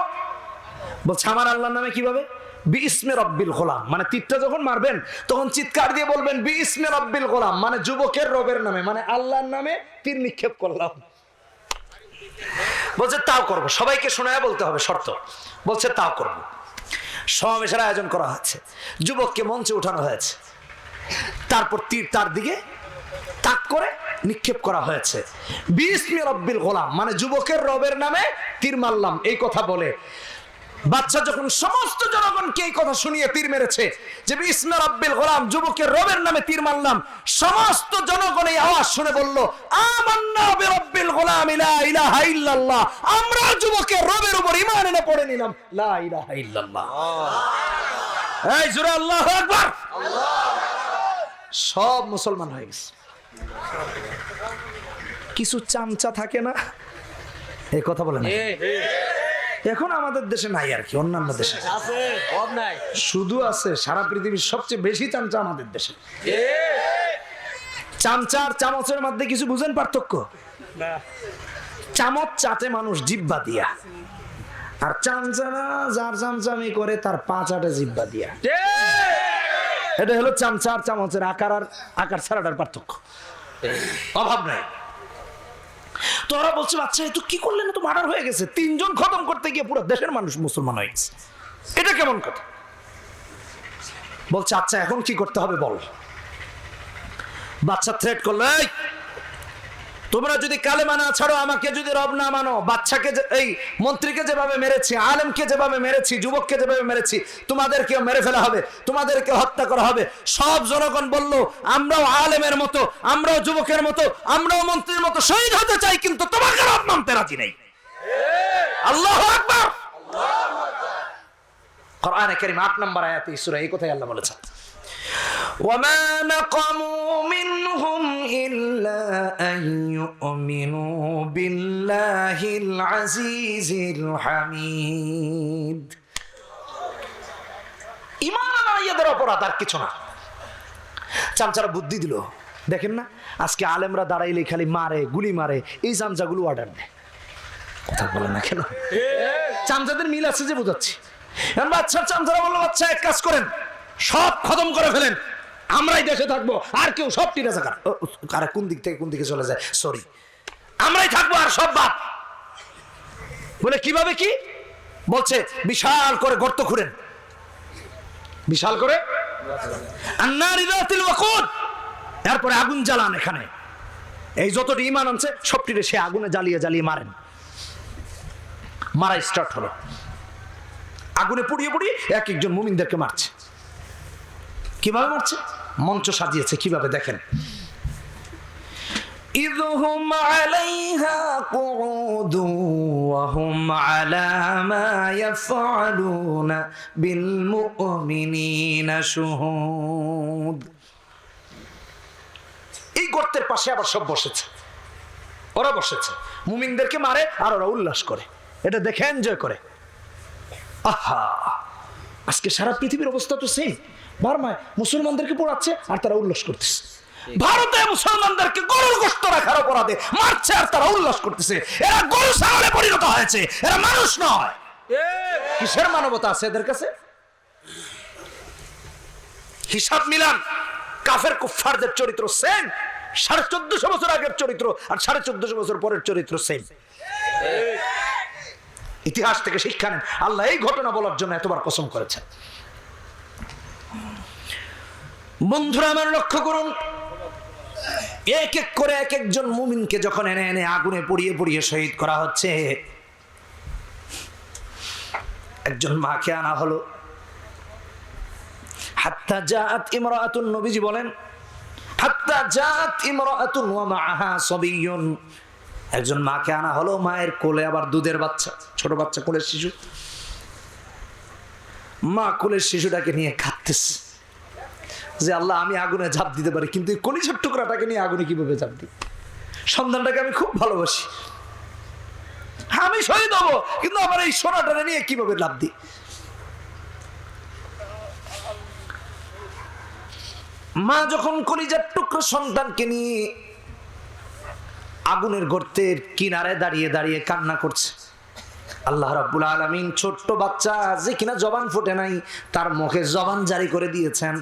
বলছে আমার আল্লাহর নামে। কিভাবে? বিইসমে রব্বিল গোলাম, মানে তীরটা যখন মারবেন তখন চিৎকার দিয়ে বলবেন বিইসমে রব্বিল গোলাম, মানে যুবকের রবের নামে, মানে আল্লাহর নামে তীর নিক্ষেপ করলাম। বলছে তাও করবো, সবাইকে শোনায় বলতে হবে, শর্ত। বলছে তাও করবো। সমাবেশের আয়োজন করা হয়েছে, যুবককে মঞ্চে উঠানো হয়েছে, তারপর তীর তার দিকে তাক করে নিক্ষেপ করা হয়েছে। বিইসমে রব্বিল গোলাম, মানে যুবকের রবের নামে তীর মারলাম, এই কথা বলে বাচ্চা যখন সমস্ত জনগণকে এই কথা শুনিয়ে তীর মেরেছে যে বিইসমে রব্বিল গোলাম, যুবকের রবের নামে তীর মারলাম, সমস্ত জনগণ এই আওয়াজ শুনে বলল আমান্না বিরব্বিল গোলাম লা ইলাহা ইল্লাল্লাহ, আমরা যুবকের রবের উপর ঈমান এনে পড়ে নিলাম লা ইলাহা ইল্লাল্লাহ। এই জোরে আল্লাহু আকবার। সব মুসলমান হয়ে গেছে। কিছু চামচা থাকে না, এই কথা বলে না, এখন আমাদের দেশে নাই আর কি, অন্যান্য দেশে আছে, শুধু আছে সারা পৃথিবীর সবচেয়ে বেশি চামচা আমাদের দেশে। চামচা আর চামচের মধ্যে কিছু বুঝেন পার্থক্য? চামচ চাটে মানুষ জিহ্বা দিয়া, আর চামচারা যার চামচামি করে তার পা চাটে জিহ্বা দিয়া। এটা হলো চামচা আর চামচের আকার আর আকার ছাড়াটার পার্থক্য, অভাব নাই। তো ওরা বলছে বাচ্চা এ তো কি করলেন, তো মার্ডার হয়ে গেছে, 3 জন খতম করতে গিয়ে পুরো দেশের মানুষ মুসলমান হয়ে গেছে, এটা কেমন কথা? বলছে আচ্ছা এখন কি করতে হবে বল। বাচ্চা থ্রেট করলো, তোমরা যদি কালেমা না ছাড়ো, আমাকে যদি রব না মানো, বাচ্চাকে এই মন্ত্রীকে যেভাবে মেরেছি, আলেমকে যেভাবে মেরেছি, যুবককে যেভাবে মেরেছি, তোমাদেরকেও মেরে ফেলা হবে, তোমাদেরকে হত্যা করা হবে। সব জনগণ বলল, আমরাও আলেমের মতো, আমরাও যুবকের মতো, আমরাও মন্ত্রীর মতো শহীদ হতে চাই, কিন্তু তোমাকে রব মানতে রাজি নেই। আল্লাহু আকবার। কোরআনে কারীম ৮ নম্বর আয়াতে সূরা এই কথাই আল্লাহ বলেছেন, وَمَا نَقَمُوا مِنْهُمْ إِلَّا أَن يُؤْمِنُوا بِاللَّهِ الْعَزِيزِ الْحَمِيدِ। ঈমান আনা এদের অপরাধ, আর কিছু না। চামচারা বুদ্ধি দিল, দেখেন না আজকে আলেমরা দাঁড়াইলে খালি মারে, গুলি মারে, এই চামচাগুলো অর্ডার দেয়। কথা বলে না কেন? চামচাদের মিল আছে যে বোঝাচ্ছি। বাচ্চার চামচারা বললো, বাচ্চা এক কাজ করেন, সব খতম করে ফেলেন, আমরাই দেশে থাকবো, আর কেউ সব টিরা জায়গা। আরে কোন দিক থেকে কোন দিকে চলে যায়, সরি, আমরাই থাকবো আর সব বাদ। বলে কিভাবে কি বলছে, বিশাল করে গর্ত খুঁড়েন, বিশাল করে, এরপরে আগুন জ্বালান, এখানে এই যতটি ঈমান আনছে সবটিরে সে আগুনে জ্বালিয়ে জ্বালিয়ে মারেন। মারা স্টার্ট হলো, আগুনে পুড়িয়ে পুড়িয়ে এক একজন মুমিনদেরকে মারছে। কিভাবে মারছে? মঞ্চ সাজিয়েছে কিভাবে দেখেন। ইযহুম আলাইহা কুউদু ওয়া হুম আলা মা ইয়াফআলুনা বিল মুমিনিনা শুহুদ। এই গর্তের পাশে আবার সব বসেছে, ওরা বসেছে, মুমিনদেরকে মারে আর ওরা উল্লাস করে, এটা দেখে এনজয় করে। আহা, আজকে সারা পৃথিবীর অবস্থা তো সেম। বার্মায় মুসলমানদেরকে পোড়াচ্ছে আর তারা উল্লাস করতেছে। ভারতে মুসলমানদেরকে গরুর গোশত রাখার অপরাধে মারছে আর তারা উল্লাস করতেছে। এরা গরু ছাগলে পরিণত হয়েছে, এরা মানুষ নয়। কিসের মানবতা আছে এদের কাছে? হিসাব মিলান, কাফের কুফফারদের চরিত্র সেম, 1450 বছর আগের চরিত্র আর 1450 বছর পরের চরিত্র সেম। ইতিহাস থেকে শিক্ষা নেন। আল্লাহ এই ঘটনা বলার জন্য এতবার কসম করেছেন। বন্ধুরা আমার লক্ষ্য করুন, এক এক করে এক একজন মুমিনকে যখন এনে এনে আগুনে পুড়িয়ে পুড়িয়ে শহীদ করা হচ্ছে, একজন মাকে আনা হলো। হাত্তা জাআত ইমরাআতুন, নবীজি বলেন হাত্তা জাআত ইমরাআতুন ওয়া মাআহা সাবিয়্যুন। একজন মাকে আনা হলো, মায়ের কোলে আবার দুধের বাচ্চা, ছোট বাচ্চা, কোলের শিশু। মা কোলের শিশুটাকে নিয়ে কাঁদতেছে যে আল্লাহ, আমি আগুনে ঝাঁপ দিতে পারি, কিন্তু এই কলিজার টুকরাটাকে নিয়ে আগুনে কিভাবে ঝাঁপ দিই? সন্তানটাকে আমি খুব ভালোবাসি, আমি শহীদ হবো, কিন্তু আমার এই সোনাটাকে নিয়ে কিভাবে লাভ দিই? মা যখন কলিজার টুকরো সন্তানকে নিয়ে আগুনের গর্তের কিনারে দাঁড়িয়ে দাঁড়িয়ে কান্না করছে, আল্লাহ রাব্বুল আলামিন ছোট্ট বাচ্চা যে কিনা জবান ফুটে নাই, তার মুখে জবান জারি করে দিয়েছেন।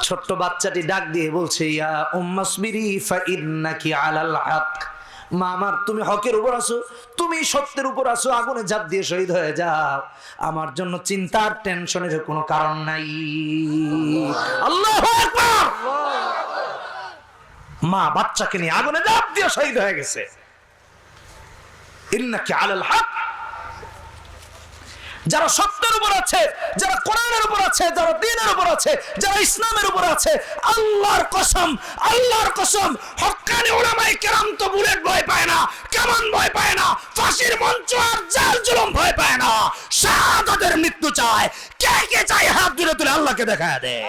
ছোট্ট বাচ্চাটি ডাক দিয়ে বলছে, ইয়া উম্মাসবিরি ফা ইন্নাকি আলাল হক। মা আমার, তুমি হকের উপর আছো, তুমি সত্যের উপর আছো, আগুনে ঝাঁপ দিয়ে শহীদ হয়ে যাও, আমার জন্য চিন্তার টেনশনের কোনো কারণ নাই। আল্লাহু আকবার। মা বাচ্চাকে নিয়ে আগুনে ঝাঁপ দিয়ে শহীদ হয়ে গেছে। ইন্নাকি আলাল হক। যারা সত্যের উপর আছে, যারা কোরআনের উপর আছে, যারা দ্বীনের উপর আছে, যারা ইসলামের উপর আছে, আল্লাহর কসম, আল্লাহর কসম, হক্কানি উলামায়ে কেরাম তো বুলেট ভয় পায় না, কামান ভয় পায় না, ফাঁসির মঞ্চ আর জাল জুলুম ভয় পায় না, শাহাদাতের মৃত্যু চায়। কে কে চায় হাত তুলে তুলে আল্লাহকে দেখায় দেয়।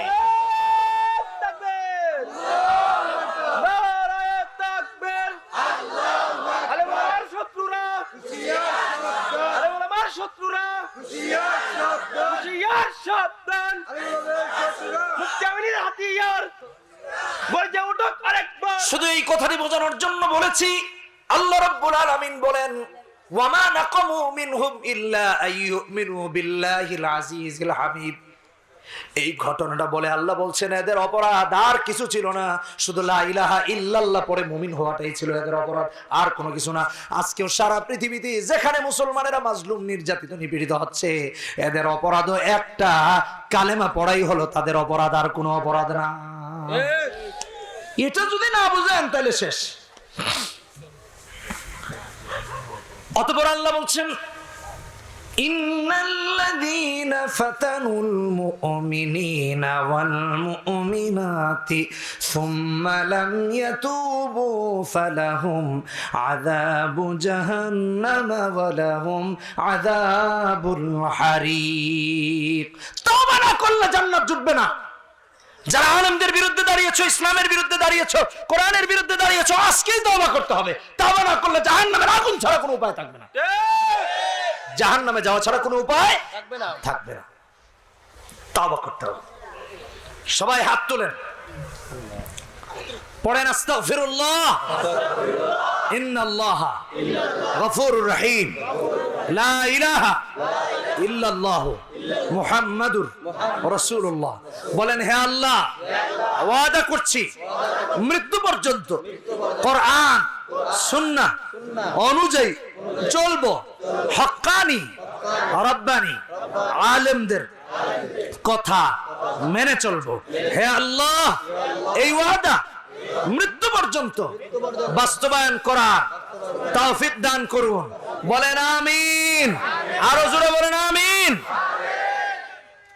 শুধু এই কথাটি বোঝানোর জন্য বলেছি, আল্লাহ রাব্বুল আলামিন বলেন, ওয়ামা নাকামু মিনহুম ইল্লা আইয়ুমিনু বিল্লাহিল আজিজিল হামিদ। এই ঘটনাটা বলে আল্লাহ বলছেন, এদের অপরাধ আর কিছু ছিল না, শুধু লা ইলাহা ইল্লাল্লাহ পরে মুমিন হওয়াটাই ছিল এদের অপরাধ, আর কোনো কিছু না। আজকেও সারা পৃথিবীতে যেখানে মুসলমানেরা মাজলুম, নির্যাতিত, নিপীড়িত হচ্ছে, এদের অপরাধও একটা, কালেমা পড়াই হলো তাদের অপরাধ, আর কোনো অপরাধ না। এটা যদি না বুঝেন তাহলে শেষ। অতঃপর আল্লাহ বলছেন ইন্নাল্লাযীনা ফাতানুল মুমিনিনা ওয়াল মুমিনাতি সুম্মা লাম ইয়াতুবু ফালাহুম আযাবু জাহান্নাম ওয়া লাহুম আযাবুল হারিক। তওবা না করলে জান্নাত জুটবে না। যারা আলেমদের বিরুদ্ধে দাঁড়িয়েছো, ইসলামের বিরুদ্ধে দাঁড়িয়েছো, কোরআনের বিরুদ্ধে দাঁড়িয়েছো, আজকেই তওবা করতে হবে। তওবা না করলে জাহান্নামের আগুন ছাড়া কোনো উপায় থাকবে না। জাহান্নামে যাওয়া ছাড়া কোনো উপায় থাকবে না। তওবা করতে হবে। সবাই হাত তোলেন, পড়েন আস্তাগফিরুল্লাহ। ইন্নাল্লাহা গফুরুর রহিম, লা ইলাহা ইল্লাল্লাহ মুহাম্মাদুর রাসূলুল্লাহ। বলেন, হে আল্লাহ, ওয়াদা করছি মৃত্যু পর্যন্ত কোরআন সুন্নাহ অনুযায়ী চলবো, হক্কানি রব্বানি আলেমদের কথা মেনে চলবো। হে আল্লাহ, এই ওয়াদা মৃত্যু পর্যন্ত বাস্তবায়ন করার তৌফিক দান করুন। বলেন আমিন। আরো জোরে বলেন আমিন।